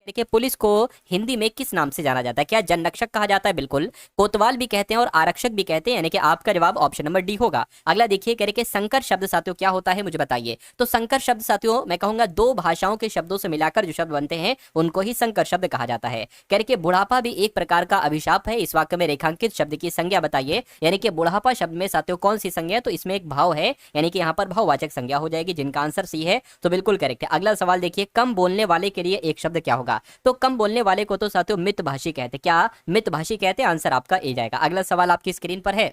देखिए पुलिस को हिंदी में किस नाम से जाना जाता है? क्या जनरक्षक कहा जाता है? बिल्कुल। कोतवाल भी कहते हैं और आरक्षक भी कहते हैं, यानी कि आपका जवाब ऑप्शन नंबर डी होगा। अगला देखिए, कह रहे कि संकर शब्द साथियों क्या होता है, मुझे बताइए। तो संकर शब्द साथियों मैं कहूंगा दो भाषाओं के शब्दों से मिलाकर जो शब्द बनते हैं उनको ही संकर शब्द कहा जाता है। कह रहे कि बुढ़ापा भी एक प्रकार का अभिशाप है। इस वाक्य में रेखांकित शब्द की संज्ञा बताइए। यानी कि बुढ़ापा शब्द में साथियों कौन सी संज्ञा है? तो इसमें एक भाव है, यानी कि यहाँ पर भाववाचक संज्ञा हो जाएगी, जिनका आंसर सी है। तो बिल्कुल करेक्ट है। अगला सवाल देखिए, कम बोलने वाले के लिए एक शब्द क्या होगा? तो कम बोलने वाले को तो साथियों मितभाषी कहते हैं। क्या मितभाषी कहते हैं? आंसर आपका ए जाएगा। अगला सवाल आपकी स्क्रीन पर है,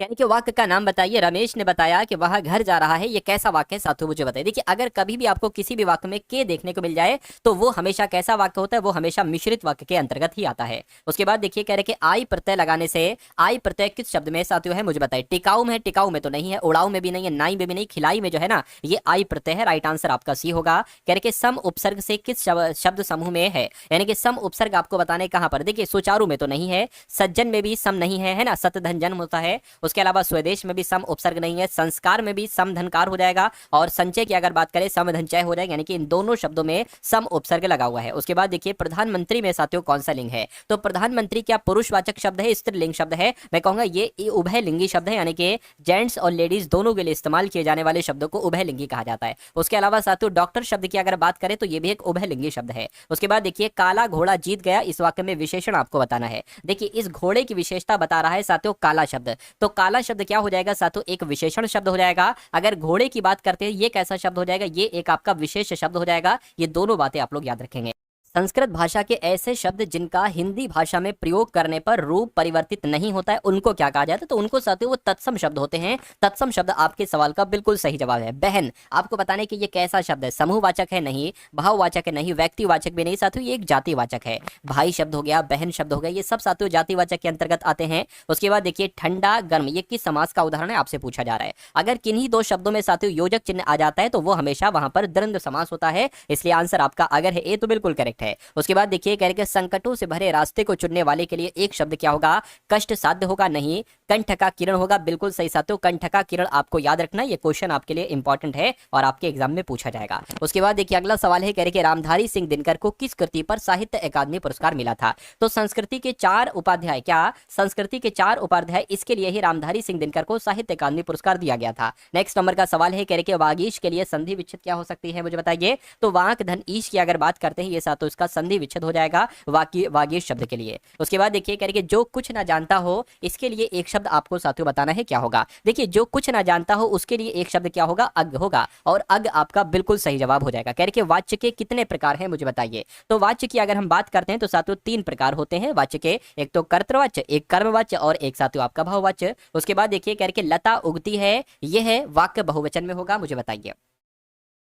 यानी कि वाक्य का नाम बताइए। रमेश ने बताया कि वह घर जा रहा है, ये कैसा वाक्य है साथियों, मुझे बताइए। देखिए अगर कभी भी आपको किसी भी वाक्य में के देखने को मिल जाए तो वो हमेशा कैसा वाक्य होता है? वो हमेशा मिश्रित वाक्य के अंतर्गत ही आता है। उसके बाद देखिए कह रहे कि आई प्रत्यय लगाने से, आई प्रत्यय किस शब्द में साथियों है, मुझे बताइए। टिकाऊ में है? टिकाऊ में तो नहीं है। उड़ाऊ में भी नहीं है। नाई में भी नहीं। खिलाई में जो है ना, ये आई प्रत्यय है। राइट आंसर आपका सी होगा। कह रहे कि सम उपसर्ग से किस शब्द समूह में है, यानी कि सम उपसर्ग आपको बताने कहां पर। देखिए सुचारू में तो नहीं है, सज्जन में भी सम नहीं है ना, सत धन जन्म होता है। उसके अलावा स्वदेश में भी सम उपसर्ग नहीं है, संस्कार में भी सम धनकार हो जाएगा, और संचय की अगर बात करें सम धनचय हो जाएगा, यानी कि इन दोनों शब्दों में सम उपसर्ग लगा हुआ है। उसके बाद देखिए प्रधानमंत्री में साथियों कौन सा लिंग है? तो प्रधानमंत्री क्या पुरुषवाचक शब्द है, स्त्रीलिंग शब्द है? मैं कहूंगा ये उभयलिंगी शब्द है, यानी कि जेंट्स और लेडीज दोनों के लिए इस्तेमाल किए जाने वाले शब्दों को उभयलिंगी कहा जाता है। उसके अलावा साथियों डॉक्टर शब्द की अगर बात करें तो ये भी एक उभयलिंगी शब्द है। उसके बाद देखिए काला घोड़ा जीत गया, इस वाक्य में विशेषण आपको बताना है। देखिए इस घोड़े की विशेषता बता रहा है साथियों काला शब्द, तो काला शब्द क्या हो जाएगा साथियों? एक विशेषण शब्द हो जाएगा। अगर घोड़े की बात करते हैं ये कैसा शब्द हो जाएगा? ये एक आपका विशेष शब्द हो जाएगा। ये दोनों बातें आप लोग याद रखेंगे। संस्कृत भाषा के ऐसे शब्द जिनका हिंदी भाषा में प्रयोग करने पर रूप परिवर्तित नहीं होता है उनको क्या कहा जाता है? तो उनको साथियों वो तत्सम शब्द होते हैं। तत्सम शब्द आपके सवाल का बिल्कुल सही जवाब है। बहन आपको बताने कि ये कैसा शब्द है? समूहवाचक है? नहीं। भाववाचक है? नहीं। व्यक्तिवाचक भी नहीं साथियों, ये एक जातिवाचक है। भाई शब्द हो गया, बहन शब्द हो गया, ये सब साथियों जातिवाचक के अंतर्गत आते हैं। उसके बाद देखिए ठंडा गर्म, ये किस समास का उदाहरण है आपसे पूछा जा रहा है। अगर किन्हीं दो शब्दों में साथियों योजक चिन्ह आ जाता है तो वो हमेशा वहां पर द्वंद्व समास होता है। इसलिए आंसर आपका अगर है ए तो बिल्कुल करेक्ट है। उसके बाद देखिए कह रहे कि संकटों से भरे रास्ते को चुनने वाले के लिए एक शब्द क्या होगा? कष्ट साध्य होगा? नहीं। कंठ का किरण होगा? बिल्कुल सही साथियों, कंठ का किरण आपको याद रखना, ये क्वेश्चन आपके लिए इंपॉर्टेंट है और आपके एग्जाम में पूछा जाएगा। उसके बाद देखिए अगला सवाल है, कह रहे कि रामधारी सिंह दिनकर को किस कृति पर साहित्य अकादमी पुरस्कार मिला था? तो संस्कृति के 4 उपाध्याय, क्या संस्कृति के 4 उपाध्याय, इसके लिए ही रामधारी सिंह दिनकर को साहित्य अकादमी पुरस्कार दिया गया था। नेक्स्ट नंबर का सवाल है, कह रहे कि वागीश के लिए संधि विच्छेद क्या हो सकती है, मुझे बताइए। तो वाक धन ईश की अगर बात करते हैं ये साथ तो इसका संधि विच्छेद हो जाएगा वागीश शब्द के लिए। उसके बाद देखिए कह रहे कि जो कुछ ना जानता हो, इसके लिए एक शब्द आपको साथियों बताना है क्या होगा। देखिए जो कुछ ना जानता हो उसके लिए एक शब्द क्या होगा? अज्ञ होगा, और अज्ञ आपका बिल्कुल सही जवाब हो जाएगा। कह रहे कि वाच्य के कितने प्रकार हैं, मुझे बताइए। तो वाच्य की अगर हम बात करते हैं तो साथियों 3 प्रकार होते हैं वाच्य के, एक तो कर्तृवाच्य, एक कर्मवाच्य और एक साथियों आपका भाववाच्य। उसके बाद देखिए कह रहे कि लता उगती है, यह है वाक्य बहुवचन में होगा, मुझे बताइए।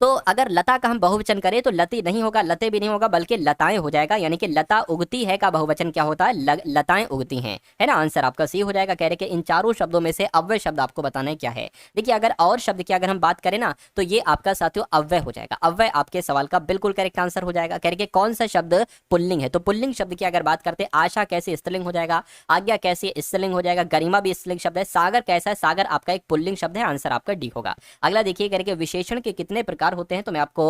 तो अगर लता का हम बहुवचन करें तो लती नहीं होगा, लते भी नहीं होगा, बल्कि लताएं हो जाएगा। यानी कि लता उगती है का बहुवचन क्या होता है? लताएं उगती हैं, है ना। आंसर आपका सी हो जाएगा। कह रहे कि इन चारों शब्दों में से अव्यय शब्द आपको बताना है क्या है। देखिए अगर और शब्द की अगर हम बात करें ना तो ये आपका साथियों अव्यय हो जाएगा। अव्यय आपके सवाल का बिल्कुल करेक्ट आंसर हो जाएगा। कह रहे कि कौन सा शब्द पुल्लिंग है? तो पुल्लिंग शब्द की अगर बात करते हैं, आशा कैसे स्त्रीलिंग हो जाएगा, आज्ञा कैसे स्त्रीलिंग हो जाएगा, गरिमा भी स्त्रीलिंग शब्द है, सागर कैसा है, सागर आपका एक पुल्लिंग शब्द है। आंसर आपका डी होगा। अगला देखिए कह रहे कि विशेषण के कितने प्रकार होते हैं? तो मैं आपको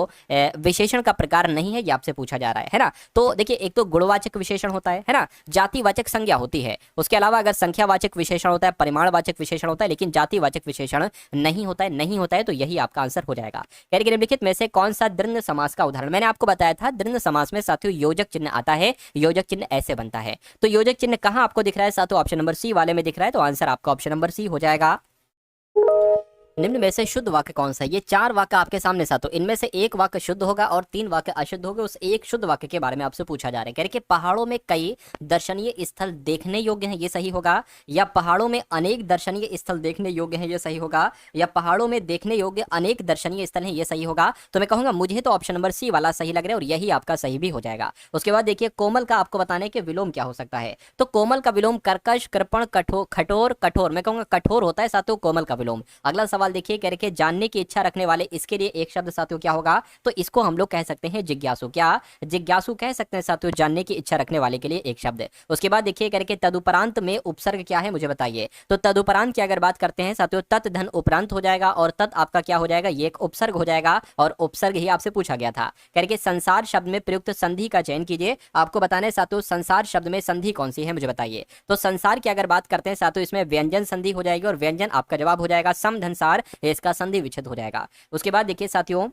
विशेषण का प्रकार नहीं है ये आपसे पूछा जा रहा है ना। तो देखिए एक तो गुणवाचक विशेषण होता है ना, जातिवाचक संज्ञा होती है। उसके अलावा अगर संख्यावाचक विशेषण होता है, परिमाणवाचक विशेषण होता है, लेकिन जातिवाचक विशेषण नहीं होता है, नहीं होता है, तो यही आपका आंसर हो जाएगा। कह रहे कि निम्नलिखित में से कौन सा द्वंद्व समास का उदाहरण? मैंने आपको बताया था द्वंद्व समास में साथियों योजक चिन्ह आता है। योजक चिन्ह ऐसे बनता है। तो योजक चिन्ह कहां आपको दिख रहा है साथियों? ऑप्शन नंबर सी वाले में दिख रहा है, तो आंसर आपका ऑप्शन नंबर सी हो जाएगा। निम्न में से शुद्ध वाक्य कौन सा है? ये 4 वाक्य आपके सामने साथियों, इनमें से एक वाक्य शुद्ध होगा और 3 वाक्य अशुद्ध होंगे। उस एक शुद्ध वाक्य के बारे में आपसे पूछा जा रहा है। कह रहे कि पहाड़ों में कई दर्शनीय स्थल देखने योग्य हैं, ये सही होगा, या पहाड़ों में अनेक दर्शनीय स्थल देखने योग्य हैं, ये सही होगा, या पहाड़ों में देखने योग्य अनेक दर्शनीय स्थल हैं, ये सही होगा। तो मैं कहूंगा मुझे तो ऑप्शन नंबर सी वाला सही लग रहा है और यही आपका सही भी हो जाएगा। उसके बाद देखिए कोमल का आपको बताना है कि विलोम क्या हो सकता है। तो कोमल का विलोम कर्कश, कृपण, कठोर, खटोर, कठोर, मैं कहूंगा कठोर होता है साथियों कोमल का विलोम। अगला सवाल सवाल देखिए कह रहे जानने की इच्छा रखने वाले, इसके लिए एक शब्द साथियों क्या होगा, तो इसको हम लोग कह सकते हैं जिज्ञासु। क्या जिज्ञासु कह सकते हैं साथियों, जानने की इच्छा रखने वाले के लिए एक शब्द है। उसके बाद देखिए कह रहे तदुपरांत में उपसर्ग क्या है मुझे बताइए। तो तदुपरांत की अगर बात करते हैं साथियों, तत् धन उपरांत हो जाएगा और तत् आपका क्या हो जाएगा, ये एक उपसर्ग हो जाएगा और उपसर्ग ही आपसे पूछा गया था। कह रहे संसार शब्द में प्रयुक्त संधि का चयन कीजिए। आपको बताना है साथियों संसार शब्द में संधि कौन सी है मुझे बताइए। तो संसार की अगर बात करते हैं साथियों, इसमें व्यंजन संधि हो जाएगी और व्यंजन आपका जवाब हो जाएगा समधनसार, इसका संधि विच्छेद हो जाएगा। उसके बाद देखिए साथियों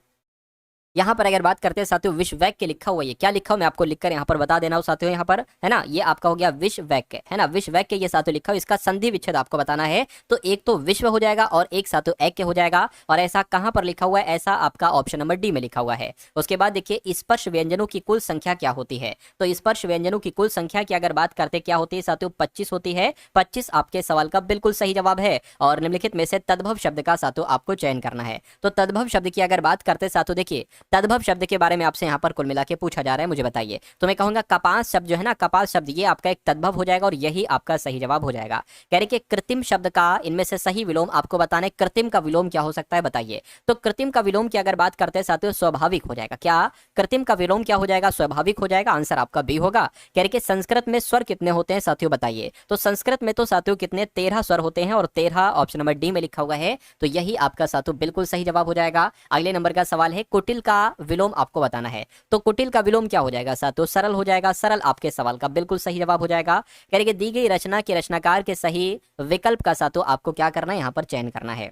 यहाँ पर अगर बात करते हैं साथियों, विश्व वाक्य लिखा हुआ है, क्या लिखा हुआ मैं आपको लिखकर यहाँ पर बता देना हूँ साथियों, यहाँ पर है ना, ये आपका हो गया विश्व वाक्य, है ना, विश्व वाक्य ये साथियों लिखा हुआ, इसका संधि विच्छेद आपको बताना है। तो एक तो विश्व हो जाएगा और एक साथियों ऐक्य हो जाएगा, और ऐसा कहाँ पर लिखा हुआ है, ऐसा आपका ऑप्शन नंबर डी में लिखा हुआ है। उसके बाद देखिए स्पर्श व्यंजनों की कुल संख्या क्या होती है। तो स्पर्श व्यंजनों की कुल संख्या की अगर बात करते क्या होती है साथियों, 25 होती है। 25 आपके सवाल का बिल्कुल सही जवाब है, और निम्नलिखित में से तद्भव शब्द का साथियों आपको चयन करना है। तो तद्भव शब्द की अगर बात करते साथियों, देखिए तद्भव शब्द के बारे में आपसे यहाँ पर कुल मिला के पूछा जा रहा है, मुझे बताइए। तो मैं कहूंगा कपास शब्द जो है ना, कपास शब्द ये आपका एक तद्भव हो जाएगा और यही आपका सही जवाब हो जाएगा। कह रहे कि कृत्रिम शब्द का इनमें से सही विलोम आपको बताना है। कृत्रिम का विलोम क्या हो सकता है बताइए। तो कृत्रिम का विलोम की अगर बात करते हैं साथियों, स्वाभाविक हो जाएगा। क्या कृत्रिम का विलोम क्या हो जाएगा, स्वाभाविक हो जाएगा। आंसर आपका बी होगा। कह रहे कि संस्कृत में स्वर कितने होते हैं साथियों बताइए। तो संस्कृत में तो साथियों कितने 13 स्वर होते हैं और 13 ऑप्शन नंबर डी में लिखा हुआ है। तो यही आपका साथियों बिल्कुल सही जवाब हो जाएगा। अगले नंबर का सवाल है, कुटिल का विलोम आपको बताना है। तो कुटिल का विलोम क्या हो जाएगा साथियों, सरल हो जाएगा। सरल आपके सवाल का बिल्कुल सही जवाब हो जाएगा। कह रहे कि दी गई रचना के रचनाकार के सही विकल्प का साथियों आपको क्या करना है, यहां पर चयन करना है।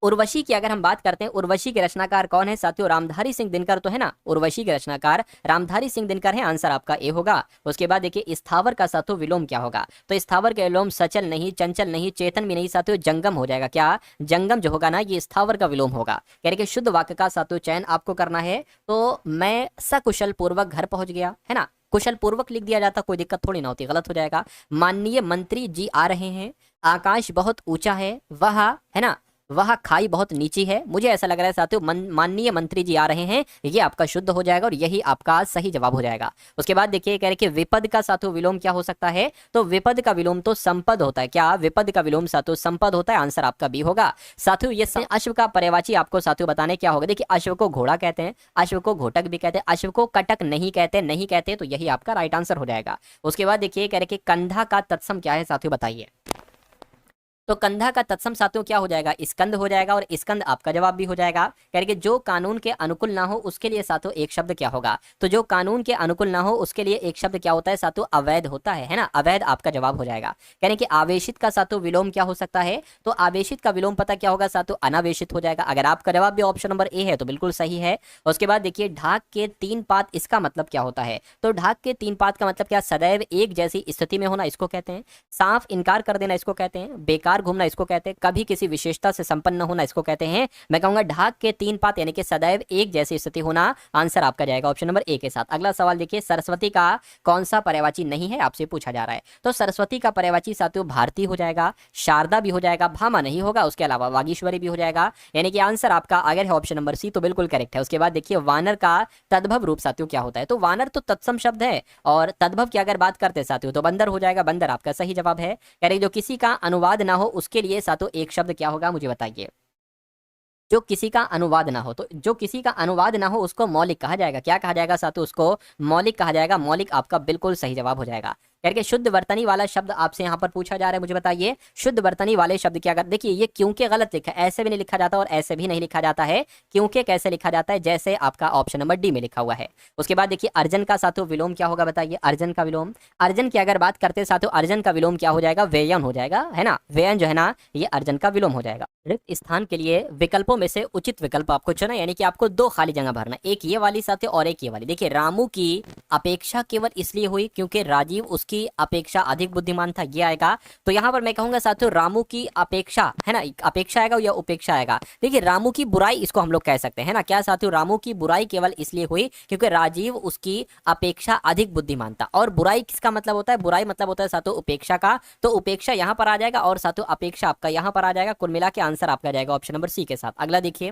उर्वशी की अगर हम बात करते हैं, उर्वशी के रचनाकार कौन है साथियों, रामधारी सिंह दिनकर तो है ना, उर्वशी के रचनाकार रामधारी सिंह दिनकर है। आंसर आपका ए होगा। उसके बाद देखिए स्थावर का साथियों विलोम क्या होगा। तो स्थावर का विलोम सचल नहीं, चंचल नहीं, चेतन भी नहीं साथियों, जंगम हो जाएगा। क्या जंगम जो होगा ना, ये स्थावर का विलोम होगा। कह रहे कि शुद्ध वाक्य का साथियों चयन आपको करना है। तो मैं सकुशल पूर्वक घर पहुंच गया, है ना, कुशल पूर्वक लिख दिया जाता, कोई दिक्कत थोड़ी ना होती, गलत हो जाएगा। माननीय मंत्री जी आ रहे हैं, आकाश बहुत ऊंचा है, वह है ना, वह खाई बहुत नीची है। मुझे ऐसा लग रहा है साथियों माननीय मंत्री जी आ रहे हैं, ये आपका शुद्ध हो जाएगा और यही आपका सही जवाब हो जाएगा। उसके बाद देखिए कह रहे कि विपद का साथियों विलोम क्या हो सकता है। तो विपद का विलोम तो संपद होता है। क्या विपद का विलोम साथियों संपद होता है। आंसर आपका बी होगा। साथियों ये अश्व का पर्यायवाची आपको साथियों बताने क्या होगा। देखिए अश्व को घोड़ा कहते हैं, अश्व को घोटक भी कहते हैं, अश्व को कटक नहीं कहते, नहीं कहते, तो यही आपका राइट आंसर हो जाएगा। उसके बाद देखिए कह रहे कि कंधा का तत्सम क्या है साथियों बताइए। तो कंधा का तत्सम साथियों क्या हो जाएगा, स्कंद हो जाएगा, और स्कंद आपका जवाब भी हो जाएगा। कह रहे कि जो कानून के अनुकूल ना हो उसके लिए साथियों एक शब्द क्या होगा। तो जो कानून के अनुकूल ना हो उसके लिए एक शब्द क्या होता है साथियों, अवैध होता है ना, अवैध आपका जवाब हो जाएगा। कह रहे कि आवेशित का साथियों विलोम क्या हो सकता है। तो आवेशित का विलोम पता क्या होगा साथियों, अनावेशित हो जाएगा। अगर आपका जवाब भी ऑप्शन नंबर ए है तो बिल्कुल सही है। उसके बाद देखिए ढाक के 3 पात, इसका मतलब क्या होता है। तो ढाक के 3 पात का मतलब क्या, सदैव एक जैसी स्थिति में होना, इसको कहते हैं। साफ इनकार कर देना, इसको कहते हैं। बेकार घूमना, इसको कहते हैं। कभी किसी विशेषता से संपन्न होना, इसको कहते हैं। मैं कहूंगा ढाक के 3 पात यानी कि सदैव एक जैसी स्थिति होना। आंसर आपका जाएगा ऑप्शन नंबर ए के साथ। अगला सवाल देखिए, सरस्वती का कौन सा पर्यायवाची नहीं है, आपसे पूछा जा रहा है। तो सरस्वती का पर्यायवाची साथियों भारती हो जाएगा, शारदा भी हो जाएगा, भामा नहीं होगा, उसके अलावा वागीश्वरी भी हो जाएगा। यानी कि आंसर आपका अगर है ऑप्शन नंबर सी तो बिल्कुल करेक्ट है। उसके बाद देखिए वानर का तद्भव रूप साथियों क्या होता है। तो वानर तो तत्सम शब्द है, और तद्भव की अगर बात करते साथियों तो बंदर हो जाएगा। बंदर आपका सही जवाब है। कह रहे जो किसी का अनुवाद ना हो उसके लिए साथियों एक शब्द क्या होगा मुझे बताइए। जो किसी का अनुवाद ना हो, तो जो किसी का अनुवाद ना हो उसको मौलिक कहा जाएगा। क्या कहा जाएगा साथियों, उसको मौलिक कहा जाएगा। मौलिक आपका बिल्कुल सही जवाब हो जाएगा। करके शुद्ध वर्तनी वाला शब्द आपसे यहाँ पर पूछा जा रहा है, मुझे बताइए शुद्ध वर्तनी वाले शब्द क्या। अगर देखिए ये क्योंकि गलत लिखा है, ऐसे भी नहीं लिखा जाता और ऐसे भी नहीं लिखा जाता है। क्योंकि कैसे लिखा जाता है, जैसे आपका ऑप्शन नंबर डी में लिखा हुआ है। उसके बाद देखिए अर्जन का साथियों विलोम क्या होगा बताइए। अर्जन का विलोम, अर्जन की अगर बात करते साथियों, अर्जन का विलोम क्या हो जाएगा, व्ययन हो जाएगा, है ना। व्ययन जो है ना ये अर्जन का विलोम हो जाएगा। रिक्त स्थान के लिए विकल्पों में से उचित विकल्प आपको चुना, यानी कि आपको 2 खाली जगह भरना, एक ये वाली साथियों और एक ये वाली। देखिए रामू की अपेक्षा केवल इसलिए हुई क्योंकि राजीव उसकी अपेक्षा अधिक बुद्धिमान था, ये आएगा। तो यहाँ पर मैं कहूंगा साथियों रामू की अपेक्षा, है ना, अपेक्षा आएगा या उपेक्षा आएगा। देखिए रामू की बुराई इसको हम लोग कह सकते हैं ना। क्या साथियों, रामू की बुराई केवल इसलिए हुई क्योंकि राजीव उसकी अपेक्षा अधिक बुद्धिमान था। और बुराई किसका मतलब होता है, बुराई मतलब होता है साथियों उपेक्षा का। तो उपेक्षा यहाँ पर आ जाएगा और साथियों अपेक्षा आपका यहाँ पर आ जाएगा। कुल मिला के आंसर आपका जाएगा ऑप्शन नंबर सी के साथ। अगला देखिए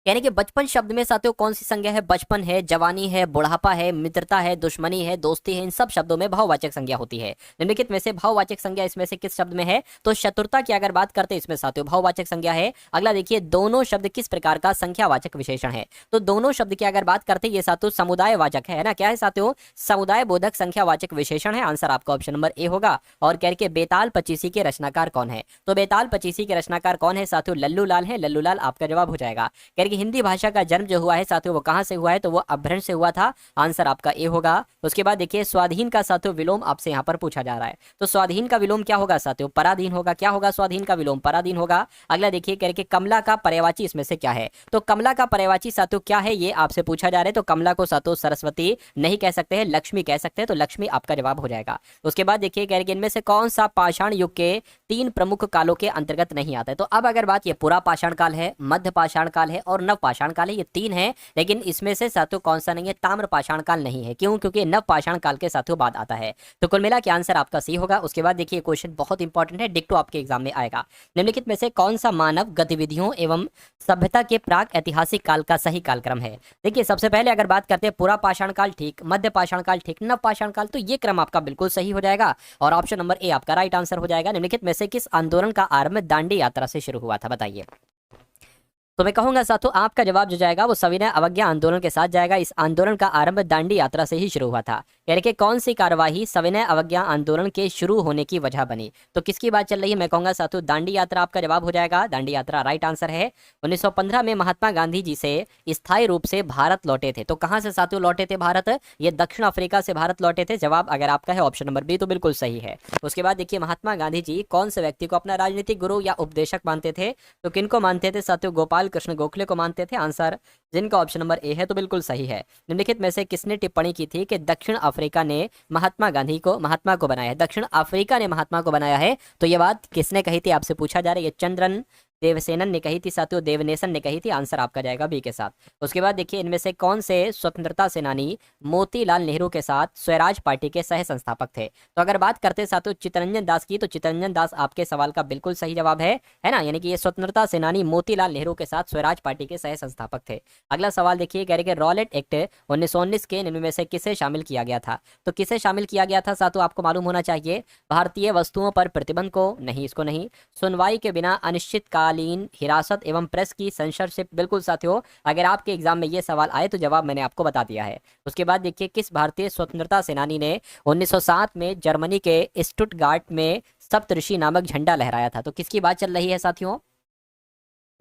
यानी कि बचपन शब्द में साथियों कौन सी संज्ञा है? बचपन है, जवानी है, बुढ़ापा है, मित्रता है, दुश्मनी है, दोस्ती है, इन सब शब्दों में भाववाचक संज्ञा होती है। निम्नलिखित में से भाववाचक संज्ञा इसमें से किस शब्द में है? तो चतुरता की अगर बात करते हैं इसमें साथियों भाववाचक संज्ञा है। अगला देखिए, दोनों शब्द किस प्रकार का संख्यावाचक विशेषण है? तो दोनों शब्द की अगर बात करते हैं ये साथियों समुदायवाचक है ना। क्या है साथियों? समुदाय बोधक संख्यावाचक विशेषण है। आंसर आपका ऑप्शन नंबर ए होगा। और कह के बेताल पचीसी के रचनाकार कौन है? तो बेताल पचीसी के रचनाकार कौन है साथियों? लल्लू लाल है। लल्लू लाल आपका जवाब हो जाएगा। कह के हिंदी भाषा का जन्म जो हुआ है साथियों वो कहां से हुआ है? तो वो अपभ्रंश से हुआ था। आंसर आपका ए होगा। उसके बाद देखिए, स्वाधीन का साथियों विलोम आपसे यहां पर पूछा जा रहा है। तो स्वाधीन का विलोम क्या होगा साथियों? पराधीन होगा। क्या होगा? स्वाधीन का विलोम पराधीन होगा। अगला देखिए, कह के कमला का पर्यायवाची इसमें से क्या है? तो कमला का पर्यायवाची साथियों क्या है ये आपसे पूछा जा रहा है। तो कमला को साथियों सरस्वती नहीं कह सकते हैं, लक्ष्मी कह सकते हैं। तो लक्ष्मी आपका जवाब हो जाएगा। उसके बाद देखिए, कह के इनमें से कौन सा पाषाण युग के 3 प्रमुख कालों के अंतर्गत नहीं आता है? तो अब अगर बात ये पूरा पाषाण काल है, मध्य पाषाण काल है और नव पाषाण काल है, ये 3 है। लेकिन इसमें से साथियों कौन सा नहीं है? ताम्र पाषाण काल नहीं है। क्यों? क्योंकि नव पाषाण काल के साथियों बाद आता है। तो कुल मिला के आंसर आपका सी होगा। उसके बाद देखिए, क्वेश्चन बहुत इंपॉर्टेंट है, डिक्टो आपके एग्जाम में आएगा। निम्नलिखित में से कौन सा मानव गतिविधियों एवं सभ्यता के प्राक ऐतिहासिक काल का सही कालक्रम है? देखिए, सबसे पहले अगर बात करते हैं पूरा पाषाण काल ठीक, मध्य पाषाण काल ठीक, नव पाषाण काल, तो ये क्रम आपका बिल्कुल सही हो जाएगा और ऑप्शन नंबर ए आपका राइट आंसर हो जाएगा। निम्नलिखित में से किस आंदोलन का आरंभ दांडी यात्रा से शुरू हुआ था? बताइए। तो मैं कहूंगा साथियों आपका जवाब जो जाएगा वो सविनय अवज्ञा आंदोलन के साथ जाएगा। इस आंदोलन का आरंभ दांडी यात्रा से ही शुरू हुआ था। यानी कि कौन सी कार्यवाही सविनय अवज्ञा आंदोलन के शुरू होने की वजह बनी? तो किसकी बात चल रही है? मैं कहूंगा साथियों दांडी यात्रा आपका जवाब हो जाएगा। दांडी यात्रा राइट आंसर है। 1915 में महात्मा गांधी जी से स्थायी रूप से भारत लौटे थे। तो कहां से साथियों लौटे थे भारत? ये दक्षिण अफ्रीका से भारत लौटे थे। जवाब अगर आपका है ऑप्शन नंबर बी तो बिल्कुल सही है। उसके बाद देखिए, महात्मा गांधी जी कौन से व्यक्ति को अपना राजनीतिक गुरु या उपदेशक मानते थे? तो किनको मानते थे साथियों? गोपाल कृष्ण गोखले को मानते थे। आंसर जिनका ऑप्शन नंबर ए है तो बिल्कुल सही है। निम्नलिखित में से किसने टिप्पणी की थी कि दक्षिण अफ्रीका ने महात्मा को बनाया है? दक्षिण अफ्रीका ने महात्मा को बनाया है। तो ये बात किसने कही थी आपसे पूछा जा रहा है। ये चंद्रन देवसेनन ने कही थी साथियों, देवनेसन ने कही थी। आंसर आपका जाएगा बी के साथ। उसके बाद देखिए, इनमें से कौन से स्वतंत्रता सेनानी मोतीलाल नेहरू के साथ स्वराज पार्टी के सह संस्थापक थे? तो अगर बात करते साथियों चित्तरंजन दास की, तो चित्तरंजन दास आपके सवाल का बिल्कुल सही जवाब है ना। यानी कि ये स्वतंत्रता सेनानी मोतीलाल नेहरू के साथ स्वराज पार्टी के सह संस्थापक थे। अगला सवाल देखिए, कह रहे कि रॉलेट एक्ट 1919 के निम्न में से किसे शामिल किया गया था? तो किसे शामिल किया गया था साथियों आपको मालूम होना चाहिए। भारतीय वस्तुओं पर प्रतिबंध को नहीं, इसको नहीं। सुनवाई के बिना अनिश्चितकालीन हिरासत एवं प्रेस की सेंसरशिप, बिल्कुल साथियों अगर आपके एग्जाम में ये सवाल आए तो जवाब मैंने आपको बता दिया है। उसके बाद देखिए, किस भारतीय स्वतंत्रता सेनानी ने 1907 में जर्मनी के स्टुटगार्ट में सप्तऋषि नामक झंडा लहराया था? तो किसकी बात चल रही है साथियों?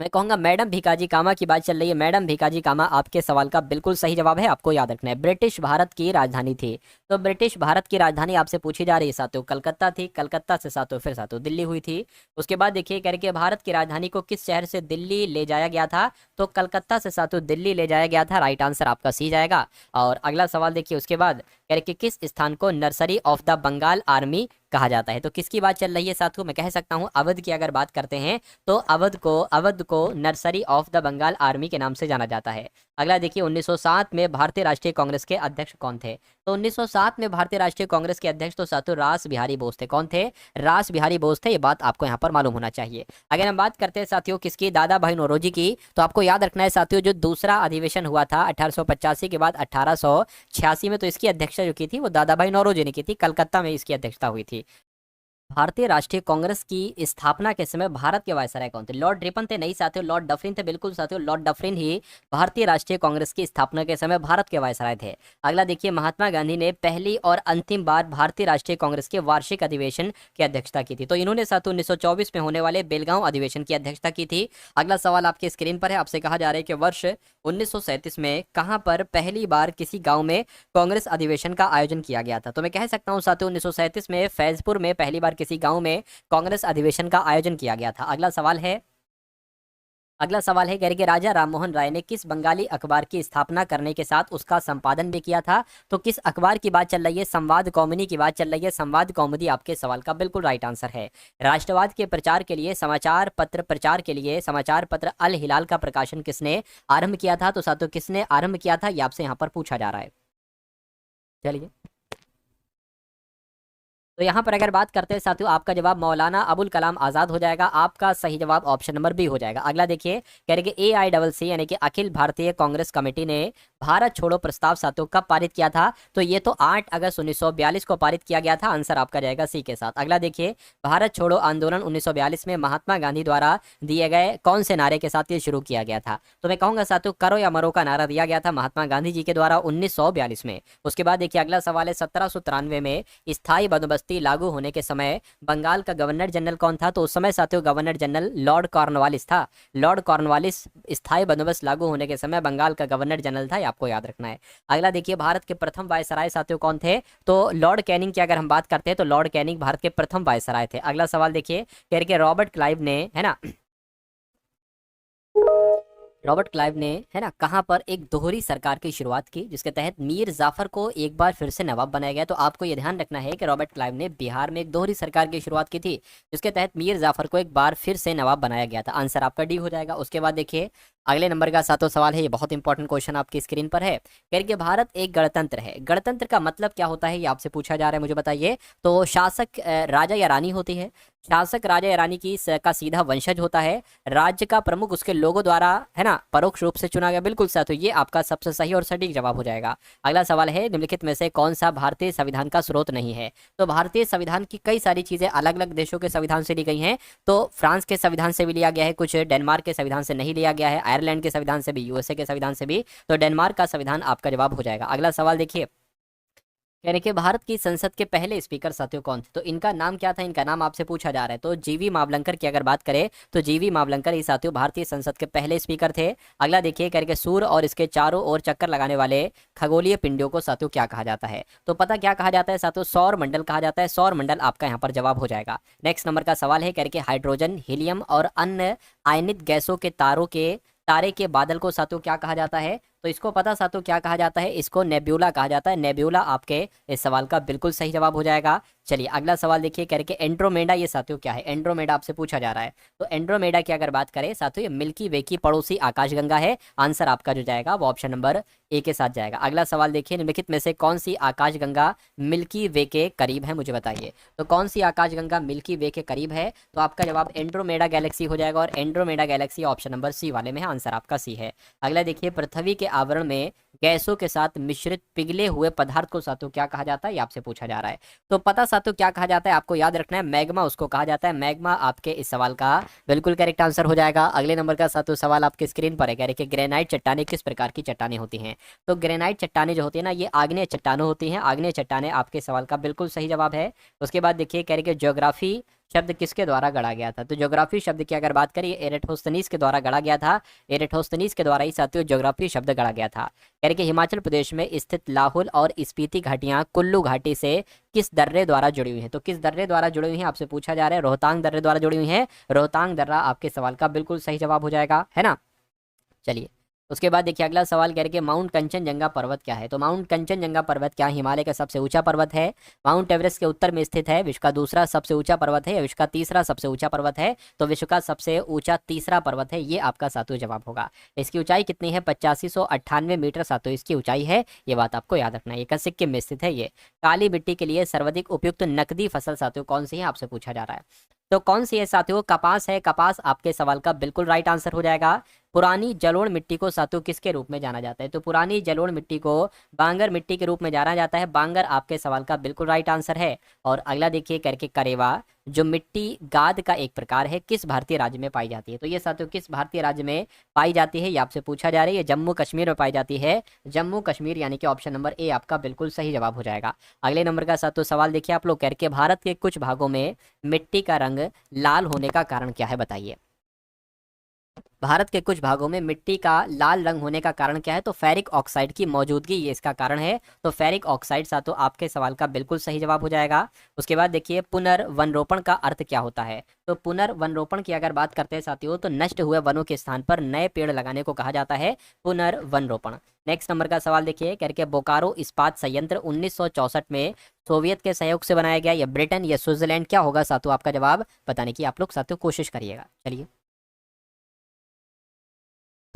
मैं कहूंगा मैडम भीकाजी कामा की बात चल रही है। मैडम भीकाजी कामा आपके सवाल का बिल्कुल सही जवाब है। आपको याद रखना है ब्रिटिश भारत की राजधानी थी। तो ब्रिटिश भारत की राजधानी आपसे पूछी जा रही है साथियों, कलकत्ता थी। कलकत्ता से साथियों फिर साथियों दिल्ली हुई थी। उसके बाद देखिए, कह रहे भारत की राजधानी को किस शहर से दिल्ली ले जाया गया था? तो कलकत्ता से साथियों दिल्ली ले जाया गया था। राइट आंसर आपका सी जाएगा। और अगला सवाल देखिए, उसके बाद कह रहे किस स्थान को nursery of the Bengal army कहा जाता है? तो किसकी बात चल रही है साथियों? मैं कह सकता हूं अवध की अगर बात करते हैं तो अवध को nursery of the Bengal army के नाम से जाना जाता है। अगला देखिए, 1907 में भारतीय राष्ट्रीय कांग्रेस के अध्यक्ष कौन थे? तो 1907 में भारतीय राष्ट्रीय कांग्रेस के अध्यक्ष तो साथियों रास बिहारी बोस थे। कौन थे? रास बिहारी बोस थे। ये बात आपको यहाँ पर मालूम होना चाहिए। अगर हम बात करते हैं साथियों किसकी, दादा भाई नौरोजी की, तो आपको याद रखना है साथियों जो दूसरा अधिवेशन हुआ था 1885 के बाद 1886 में, तो इसकी अध्यक्षता जो की थी वो दादा भाई नौरोजी ने की थी। कलकत्ता में इसकी अध्यक्षता हुई थी। भारतीय राष्ट्रीय कांग्रेस की स्थापना के समय भारत के वायसराय कौन थे? लॉर्ड रिपन थे? नहीं साथियों, लॉर्ड डफरिन थे। बिल्कुल साथियों, लॉर्ड डफरिन ही भारतीय राष्ट्रीय कांग्रेस की स्थापना के समय भारत के वायसराय थे। अगला देखिए, महात्मा गांधी ने पहली और अंतिम बार भारतीय राष्ट्रीय कांग्रेस के वार्षिक अधिवेशन की अध्यक्षता की थी। तो इन्होंने साथियों 1924 में होने वाले बेलगांव अधिवेशन की अध्यक्षता की थी। अगला सवाल आपके स्क्रीन पर है। आपसे कहा जा रहा है कि वर्ष 1937 में कहां पर पहली बार किसी गांव में कांग्रेस अधिवेशन का आयोजन किया गया था? तो मैं कह सकता हूं साथियों 1937 में फैजपुर में पहली बार किसी गांव में कांग्रेस अधिवेशन का आयोजन किया गया था। अगला सवाल है कह रहे कि राजा राममोहन राय ने किस बंगाली अखबार की स्थापना करने के साथ उसका संपादन भी किया था? तो किस अखबार की बात चल रही है? संवाद कौमुदी की बात चल रही है। संवाद कौमुदी आपके सवाल का बिल्कुल राइट आंसर है। राष्ट्रवाद के प्रचार के लिए समाचार पत्र अल हिलाल का प्रकाशन किसने आरंभ किया था? तो साथियों किसने आरंभ किया था ये आपसे यहाँ पर पूछा जा रहा है। चलिए तो यहाँ पर अगर बात करते हैं साथियों, आपका जवाब मौलाना अबुल कलाम आजाद हो जाएगा। आपका सही जवाब ऑप्शन नंबर बी हो जाएगा। अगला देखिए, कह रहे कि AICC यानी कि अखिल भारतीय कांग्रेस कमेटी ने भारत छोड़ो प्रस्ताव साथियों कब पारित किया था? तो ये तो 8 अगस्त 1942 को पारित किया गया था। आंसर आपका जाएगा सी के साथ। अगला देखिए, भारत छोड़ो आंदोलन 1942 में महात्मा गांधी द्वारा दिए गए कौन से नारे के साथ ये शुरू किया गया था? तो मैं कहूंगा साथियों, करो या मरो का नारा दिया गया था महात्मा गांधी जी के द्वारा 1942 में। उसके बाद देखिए अगला सवाल है, 1793 में स्थायी बंदोबस्ती लागू होने के समय बंगाल का गवर्नर जनरल कौन था? तो उस समय साथियों गवर्नर जनरल लॉर्ड कॉर्नवालिस था। लॉर्ड कॉर्नवालिस स्थायी बंदोबस्त लागू होने के समय बंगाल का गवर्नर जनरल था, ये आपको याद रखना है। अगला देखिए, भारत के प्रथम वायसराय साथियों कौन थे? तो लॉर्ड कैनिंग की अगर हम बात करते हैं तो लॉर्ड कैनिंग भारत के प्रथम वायसराय थे। अगला सवाल देखिए, कह रहे कि रॉबर्ट क्लाइव ने, है ना, रॉबर्ट क्लाइव ने, है ना, कहाँ पर एक दोहरी सरकार की शुरुआत की जिसके तहत मीर जाफर को एक बार फिर से नवाब बनाया गया? तो आपको यह ध्यान रखना है कि रॉबर्ट क्लाइव ने बिहार में एक दोहरी सरकार की शुरुआत की थी जिसके तहत मीर जाफर को एक बार फिर से नवाब बनाया गया था। आंसर आपका डी हो जाएगा। उसके बाद देखिए अगले नंबर का 7वां सवाल है, ये बहुत इंपॉर्टेंट क्वेश्चन आपकी स्क्रीन पर है। कह कि भारत एक गणतंत्र है, गणतंत्र का मतलब क्या होता है ये आपसे पूछा जा रहा है, मुझे बताइए। तो शासक राजा या रानी होती है, शासक राजा या रानी का सीधा वंशज होता है, राज्य का प्रमुख उसके लोगों द्वारा, है ना, परोक्ष रूप से चुना गया। बिल्कुल सही, तो ये आपका सबसे सही और सटीक जवाब हो जाएगा। अगला सवाल है, निम्नलिखित में से कौन सा भारतीय संविधान का स्रोत नहीं है? तो भारतीय संविधान की कई सारी चीजें अलग अलग देशों के संविधान से ली गई हैं। तो फ्रांस के संविधान से भी लिया गया है, कुछ डेनमार्क के संविधान से नहीं लिया गया है, आयरलैंड के संविधान से भी, USA के संविधान से भी। तो डेनमार्क का संविधान आपका जवाब हो जाएगा। अगला सवाल देखिए, यानी कि भारत की संसद के पहले स्पीकर साथियों कौन थे? तो इनका नाम क्या था, इनका नाम आपसे पूछा जा रहा है। तो जीवी मावलंकर की अगर बात करें तो जीवी मावलंकर ये साथियों भारतीय संसद के पहले स्पीकर थे। अगला देखिए, करके सूर्य और इसके चारों ओर चक्कर लगाने वाले खगोलीय पिंडों को साथियों क्या कहा जाता है? तो पता क्या कहा जाता है साथियों? सौर मंडल कहा जाता है। सौर मंडल आपका यहाँ पर जवाब हो जाएगा। नेक्स्ट नंबर का सवाल है, करके हाइड्रोजन, हीलियम और अन्य आयनित गैसों के तारे के बादल को साथियों क्या कहा जाता है? तो इसको पता साथियों क्या कहा जाता है? इसको नेब्यूला कहा जाता है। नेब्यूला आपके इस सवाल का बिल्कुल सही जवाब हो जाएगा। चलिए अगला सवाल देखिए, करके एंड्रोमेडा ये साथियों क्या है? एंड्रोमेडा आपसे पूछा जा रहा है। तो एंड्रोमेडा की अगर बात करें साथियों, ये मिल्की वे की पड़ोसी आकाशगंगा है। आंसर आपका जो जाएगा वो ऑप्शन नंबर ए के साथ जाएगा। अगला सवाल देखिए, निम्नलिखित में से कौन सी आकाशगंगा मिल्की वे के करीब है, मुझे बताइए। तो कौन सी आकाशगंगा मिल्की वे के करीब है? तो आपका जवाब एंड्रोमेडा गैलेक्सी हो जाएगा और Andromeda galaxy option number C वाले में है। आंसर आपका सी है। अगला देखिए, पृथ्वी के आवरण में गैसों के साथ मिश्रित पिघले हुए पदार्थ को साथियों क्या कहा जाता है? ये आपसे पूछा जा रहा है। तो पता साथियों क्या कहा जाता है, आपको याद रखना है, मैग्मा उसको कहा जाता है। मैग्मा आपके इस सवाल का बिल्कुल करेक्ट आंसर हो जाएगा। अगले नंबर का साथियों सवाल आपके स्क्रीन पर है, कह रहे कि ग्रेनाइट चट्टानें किस प्रकार की चट्टानें होती हैं? तो ग्रेनाइट चट्टानें जो होती है ना, ये आग्नेय चट्टानें होती हैं। आग्नेय चट्टानें आपके सवाल का बिल्कुल सही जवाब है। उसके बाद देखिए, कह रहे कि ज्योग्राफी शब्द किसके द्वारा गढ़ा गया था? तो ज्योग्राफी शब्द की अगर बात करें, एरेटोस्थनीज के द्वारा गढ़ा गया था। एरेटोस्थनीज के द्वारा ही साथियों ज्योग्राफी शब्द गढ़ा गया था। कह रहे कि हिमाचल प्रदेश में स्थित लाहौल और स्पीति घाटियां कुल्लू घाटी से किस दर्रे द्वारा जुड़ी हुई हैं? तो किस दर्रे द्वारा जुड़ी हुई हैं आपसे पूछा जा रहा है। रोहतांग दर्रे द्वारा जुड़ी हुई है। रोहतांग दर्रा आपके सवाल का बिल्कुल सही जवाब हो जाएगा, है ना। चलिए उसके बाद देखिए अगला सवाल कह रहे कि माउंट कंचनजंगा पर्वत क्या है? तो माउंट कंचनजंगा पर्वत क्या हिमालय का सबसे ऊंचा पर्वत है? माउंट एवरेस्ट के उत्तर में स्थित है, विश्व का दूसरा सबसे ऊंचा पर्वत है या विश्व का तीसरा सबसे ऊंचा पर्वत है? तो विश्व का सबसे ऊंचा तीसरा पर्वत है, ये आपका सातवां जवाब होगा। इसकी ऊंचाई कितनी है? 8598 मीटर सातों इसकी ऊंचाई है। ये बात आपको याद रखना है। ये सिक्किम में स्थित है। ये काली मिट्टी के लिए सर्वाधिक उपयुक्त नकदी फसल साथियों कौन सी है आपसे पूछा जा रहा है। तो कौन सी है साथियों? कपास है। कपास आपके सवाल का बिल्कुल राइट आंसर हो जाएगा। पुरानी जलोढ़ मिट्टी को साथियों किसके रूप में जाना जाता है? तो पुरानी जलोढ़ मिट्टी को बांगर मिट्टी के रूप में जाना जाता है। बांगर आपके सवाल का बिल्कुल राइट आंसर है। और अगला देखिए करके करेवा, जो मिट्टी गाद का एक प्रकार है, किस भारतीय राज्य में पाई जाती है? तो ये साथियों किस भारतीय राज्य में पाई जाती है ये आपसे पूछा जा रहा है। ये जम्मू कश्मीर में पाई जाती है। जम्मू कश्मीर यानी कि ऑप्शन नंबर ए आपका बिल्कुल सही जवाब हो जाएगा। अगले नंबर का साथियों सवाल देखिए आप लोग, करके भारत के कुछ भागों में मिट्टी का रंग लाल होने का कारण क्या है, बताइए। भारत के कुछ भागों में मिट्टी का लाल रंग होने का कारण क्या है? तो फेरिक ऑक्साइड की मौजूदगी ये इसका कारण है। तो फेरिक ऑक्साइड साथियों आपके सवाल का बिल्कुल सही जवाब हो जाएगा। उसके बाद देखिए पुनर्वनरोपण का अर्थ क्या होता है? तो पुनर्वनरोपण की अगर बात करते हैं साथियों, तो नष्ट हुए वनों के स्थान पर नए पेड़ लगाने को कहा जाता है पुनर्वनरोपण। नेक्स्ट नंबर का सवाल देखिए, करके बोकारो इस्पात संयंत्र 1964 में सोवियत के सहयोग से बनाया गया, या ब्रिटेन या स्विट्जरलैंड, क्या होगा साथियों आपका जवाब बताने की आप लोग साथियों कोशिश करिएगा। चलिए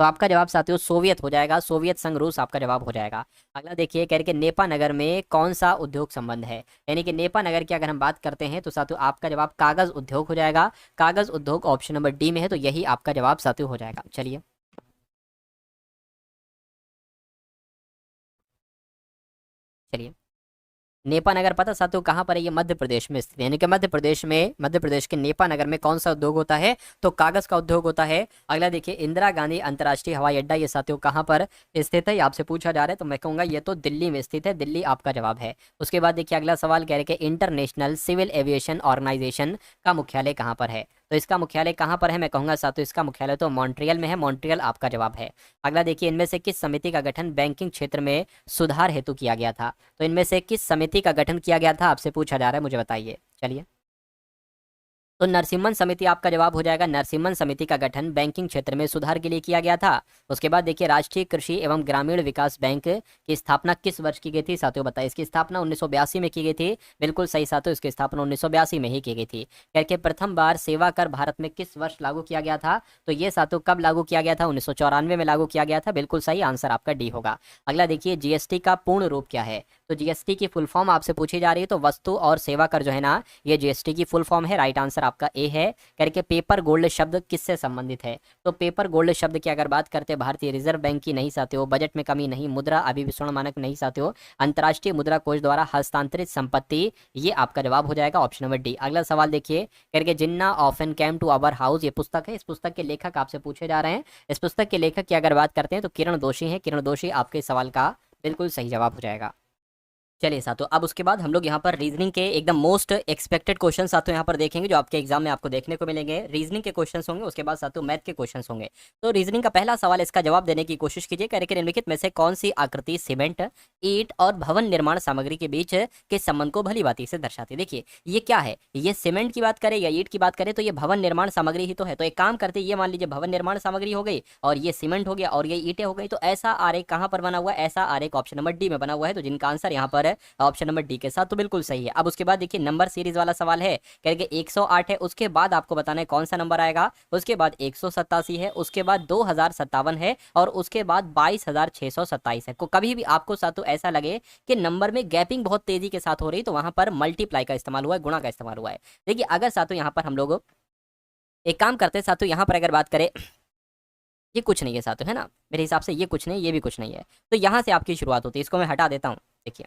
तो आपका जवाब साथियों सोवियत हो जाएगा, सोवियत संघ रूस आपका जवाब हो जाएगा। अगला देखिए कह रहे कि नेपा नगर में कौन सा उद्योग संबंध है, यानी कि नेपा नगर की अगर हम बात करते हैं तो साथियों आपका जवाब कागज उद्योग हो जाएगा। कागज उद्योग ऑप्शन नंबर डी में है, तो यही आपका जवाब साथियों हो जाएगा। चलिए चलिए, नेपा नगर पता साथियों कहाँ पर है, ये मध्य प्रदेश में स्थित है, यानी कि मध्य प्रदेश में, मध्य प्रदेश के नेपा नगर में कौन सा उद्योग होता है, तो कागज का उद्योग होता है। अगला देखिए इंदिरा गांधी अंतर्राष्ट्रीय हवाई अड्डा, ये साथियों कहाँ पर स्थित है, ये आपसे पूछा जा रहा है, तो मैं कहूंगा ये तो दिल्ली में स्थित है, दिल्ली आपका जवाब है। उसके बाद देखिए अगला सवाल कह रहे कि इंटरनेशनल सिविल एविएशन ऑर्गेनाइजेशन का मुख्यालय कहाँ पर है, तो इसका मुख्यालय कहाँ पर है, मैं कहूंगा साथियों इसका मुख्यालय तो मॉन्ट्रियल में है, मॉन्ट्रियल आपका जवाब है। अगला देखिए इनमें से किस समिति का गठन बैंकिंग क्षेत्र में सुधार हेतु किया गया था, तो इनमें से किस समिति का गठन किया गया था आपसे पूछा जा रहा है, मुझे बताइए। चलिए, तो नरसिम्हन समिति आपका जवाब हो जाएगा। नरसिम्हन समिति का गठन बैंकिंग क्षेत्र में सुधार के लिए किया गया था। उसके बाद देखिए राष्ट्रीय कृषि एवं ग्रामीण विकास बैंक की स्थापना किस वर्ष की गई थी साथियों, बताइए। इसकी स्थापना 1982 में की गई थी, बिल्कुल सही साथियों, इसकी स्थापना 1982 में ही की गई थी। करके प्रथम बार सेवा कर भारत में किस वर्ष लागू किया गया था, तो ये साथियों कब लागू किया गया था, 1994 में लागू किया गया था, बिल्कुल सही आंसर आपका डी होगा। अगला देखिए जीएसटी का पूर्ण रूप क्या है, तो जीएसटी की फुल फॉर्म आपसे पूछी जा रही है, तो वस्तु और सेवा कर जो है ना, ये जीएसटी की फुल फॉर्म है। राइट आंसर आपका ए है। करके पेपर गोल्ड शब्द किससे संबंधित है, तो पेपर गोल्ड शब्द की अगर बात करते हैं भारतीय रिजर्व बैंक की नहीं साथियों, बजट में कमी नहीं, मुद्रा अभिविषण मानक नहीं साथियों, अंतर्राष्ट्रीय मुद्रा कोष द्वारा हस्तांतरित संपत्ति, ये आपका जवाब हो जाएगा ऑप्शन नंबर डी। अगला सवाल देखिए करके Jinnah often came to our house, ये पुस्तक है, इस पुस्तक के लेखक आपसे पूछे जा रहे हैं। इस पुस्तक के लेखक की अगर बात करते हैं तो किरण दोषी है, किरण दोषी आपके सवाल का बिल्कुल सही जवाब हो जाएगा। चलिए साथियों, अब उसके बाद हम लोग यहाँ पर रीजनिंग के एकदम मोस्ट एक्सपेक्टेड क्वेश्चन साथियों यहाँ पर देखेंगे, जो आपके एग्जाम में आपको देखने को मिलेंगे। रीजनिंग के क्वेश्चंस होंगे, उसके बाद साथियों मैथ के क्वेश्चंस होंगे। तो रीजनिंग का पहला सवाल, इसका जवाब देने की कोशिश कीजिए। कह रहे कि निम्नलिखित में से कौन सी आकृति सीमेंट, ईंट और भवन निर्माण सामग्री के बीच के संबंध को भली भांति से दर्शाती है। देखिए ये क्या है, ये सीमेंट की बात करें या ईंट की बात करें, तो ये भवन निर्माण सामग्री ही तो है। तो एक काम करते, ये मान लीजिए भवन निर्माण सामग्री हो गई और ये सीमेंट हो गया और ये ईंटें हो गई, तो ऐसा आरेख कहाँ पर बना हुआ है, ऐसा आरेख ऑप्शन नंबर डी में बना हुआ है। तो जिनका आंसर यहाँ पर है ऑप्शन नंबर डी के साथ, तो बिल्कुल सही है। अब उसके बाद देखिए नंबर सीरीज वाला सवाल है, कहेंगे 108 है, उसके बाद आपको बताना है कौन सा नंबर आएगा, उसके बाद 187 है, उसके बाद 2057 है और उसके बाद 22,627 है। को कभी भी आपको साथियों ऐसा लगे कि नंबर में गैपिंग बहुत तेजी के साथ हो रही, तो वहां पर मल्टीप्लाई का इस्तेमाल हुआ है, गुणा का इस्तेमाल हुआ है। देखिए अगर साथियों यहाँ पर हम लोग एक काम करते हैं साथियों, यहाँ पर अगर बात करें, ये कुछ नहीं है साथियों, है ना, मेरे हिसाब से ये कुछ नहीं, ये भी कुछ नहीं है, तो यहाँ से आपकी शुरुआत होती है। इसको मैं हटा देता हूँ, देखिए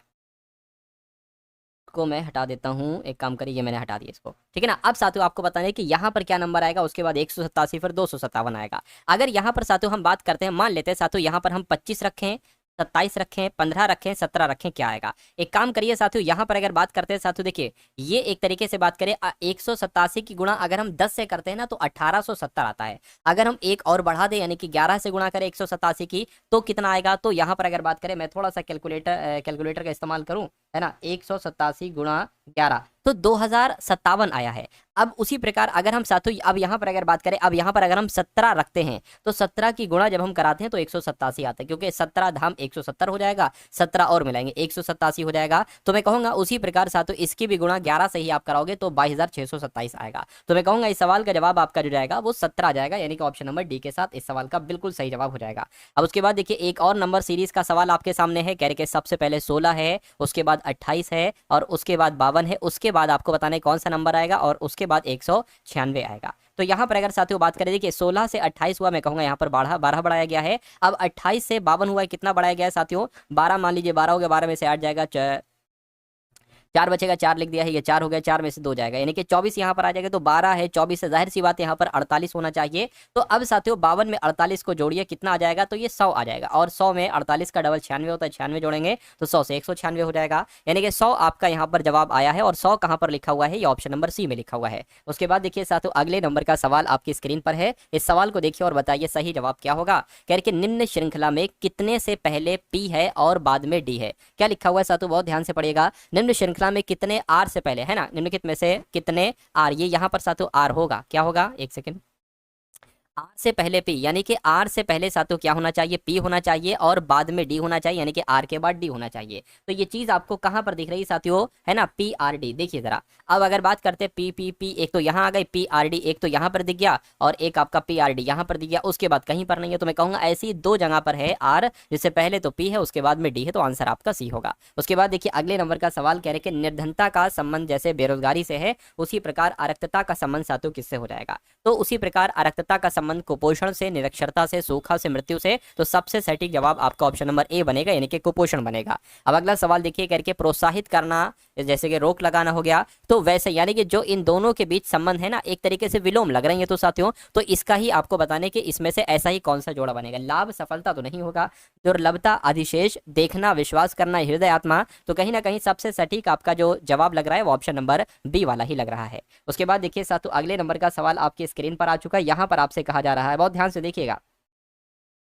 को मैं हटा देता हूँ, एक काम करिए, ये मैंने हटा दिया इसको, ठीक है ना। अब साथियों आपको बताना है कि यहाँ पर क्या नंबर आएगा, उसके बाद 187 फिर 257 आएगा। अगर यहाँ पर साथियों हम बात करते हैं, मान लेते हैं साथियों यहाँ पर हम 25 रखें, 27 रखें, 15 रखें, 17 रखें, क्या आएगा। एक काम करिए साथियों, यहाँ पर अगर बात करते हैं साथियों, देखिए ये एक तरीके से बात करें 187 की गुणा अगर हम 10 से करते हैं ना, तो 1870 आता है। अगर हम एक और बढ़ा दें, यानी कि 11 से गुणा करें 187 की, तो कितना आएगा। तो यहाँ पर अगर बात करें, मैं थोड़ा सा कैलकुलेटर का इस्तेमाल करूं, है ना, 187 गुणा 11 तो 2057 आया है। अब उसी प्रकार अगर हम साथियों अब यहाँ पर अगर बात करें, अब यहाँ पर अगर हम 17 रखते हैं, तो 17 की गुणा जब हम कराते हैं तो 187 आता है, क्योंकि 17 धाम 170 हो जाएगा, 17 और मिलाएंगे 187 हो जाएगा। तो मैं कहूंगा उसी प्रकार साथियों इसकी भी गुणा 11 से ही आप कराओगे तो 22,627 आएगा। तो मैं कहूंगा इस सवाल का जवाब आपका जो जाएगा वो 17 आ जाएगा, यानी कि ऑप्शन नंबर डी के साथ इस सवाल का बिल्कुल सही जवाब हो जाएगा। अब उसके बाद देखिए एक और नंबर सीरीज का सवाल आपके सामने है, कह रहे कि सबसे पहले 16 है, उसके बाद 28 है और उसके बाद 52 है, उसके बाद आपको बताना है कौन सा नंबर आएगा और उसके बाद 196 आएगा। तो यहाँ पर अगर साथियों बात करें, देखिए 16 से 28 हुआ, मैं कहूंगा यहाँ पर 12 बढ़ाया गया है। अब 28 से 52 हुआ है, कितना बढ़ाया गया है साथियों, 12 मान लीजिए, 12 हो गया, 12 में से 8 जाएगा, 4 बचेगा, 4 लिख दिया है, ये 4 हो गया, 4 में से 2 जाएगा, यानी कि 24 यहाँ पर आ जाएगा। तो 12 है, 24 से जाहिर सी बात है यहाँ पर 48 होना चाहिए। तो अब साथियों 52 में 48 को जोड़िए, कितना आ जाएगा, तो ये 100 आ जाएगा। और 100 में 48 का डबल 96 होता है, 96 जोड़ेंगे तो 100 से 196 हो जाएगा, यानी कि 100 आपका यहाँ पर जवाब आया है। और 100 कहाँ पर लिखा हुआ है, ये ऑप्शन नंबर सी में लिखा हुआ है। उसके बाद देखिए साथियों अगले नंबर का सवाल आपकी स्क्रीन पर है, इस सवाल को देखिए और बताइए सही जवाब क्या होगा। कह रहे कि निम्न श्रृंखला में कितने से पहले पी है और बाद में डी है, क्या लिखा हुआ है साथियों, बहुत ध्यान से पढ़िएगा। निम्न श्रृंखला में कितने आर से पहले, है ना, निम्नलिखित में से कितने आर, ये यहां पर साथियों आर होगा, क्या होगा, एक सेकंड, आर से पहले पी, यानी कि आर से पहले साथियों क्या होना चाहिए, पी होना चाहिए, और बाद में डी होना चाहिए, यानी कि आर के बाद डी होना चाहिए। तो ये चीज आपको कहां पर दिख रही है साथियों, है ना, पी आर डी। देखिए जरा, अब अगर बात करते हैं पी पी पी, एक तो यहाँ आ गई, पी आर डी एक तो यहाँ पर दिख गया, और एक आपका पी आर डी यहाँ पर दिख गया, उसके बाद कहीं पर नहीं है। तो मैं कहूंगा ऐसी दो जगह पर है आर, जिससे पहले तो पी है उसके बाद में डी है, तो आंसर आपका सी होगा। उसके बाद देखिए अगले नंबर का सवाल कह रहे कि निर्धनता का संबंध जैसे बेरोजगारी से है, उसी प्रकार अरक्तता का संबंध साथियों किससे हो जाएगा। तो उसी प्रकार अरक्तता का संबंध कुपोषण से, निरक्षरता से, सूखा से, मृत्यु से। तो सबसे सटीक जवाब आपका ऑप्शन नंबर ए बनेगा, यानी कि कुपोषण बनेगा। अब अगला सवाल देखिए करके प्रोत्साहित करना जैसे कि रोक लगाना हो गया, तो वैसे यानी कि जो इन दोनों के बीच संबंध है ना, एक तरीके से विलोम लग रही है तो साथियों, तो इसका ही आपको बताने कि इसमें से ऐसा ही कौन सा जोड़ा बनेगा। लाभ सफलता तो नहीं होगा, दुर्लभता, अधिशेष, देखना, विश्वास करना, हृदय आत्मा। तो कहीं ना कहीं सबसे सटीक आपका जो जवाब लग रहा है वो ऑप्शन नंबर बी वाला ही लग रहा है। उसके बाद देखिए साथियों अगले नंबर का सवाल आपकी स्क्रीन पर आ चुका है। यहाँ पर आपसे कहा जा रहा है, बहुत ध्यान से देखिएगा,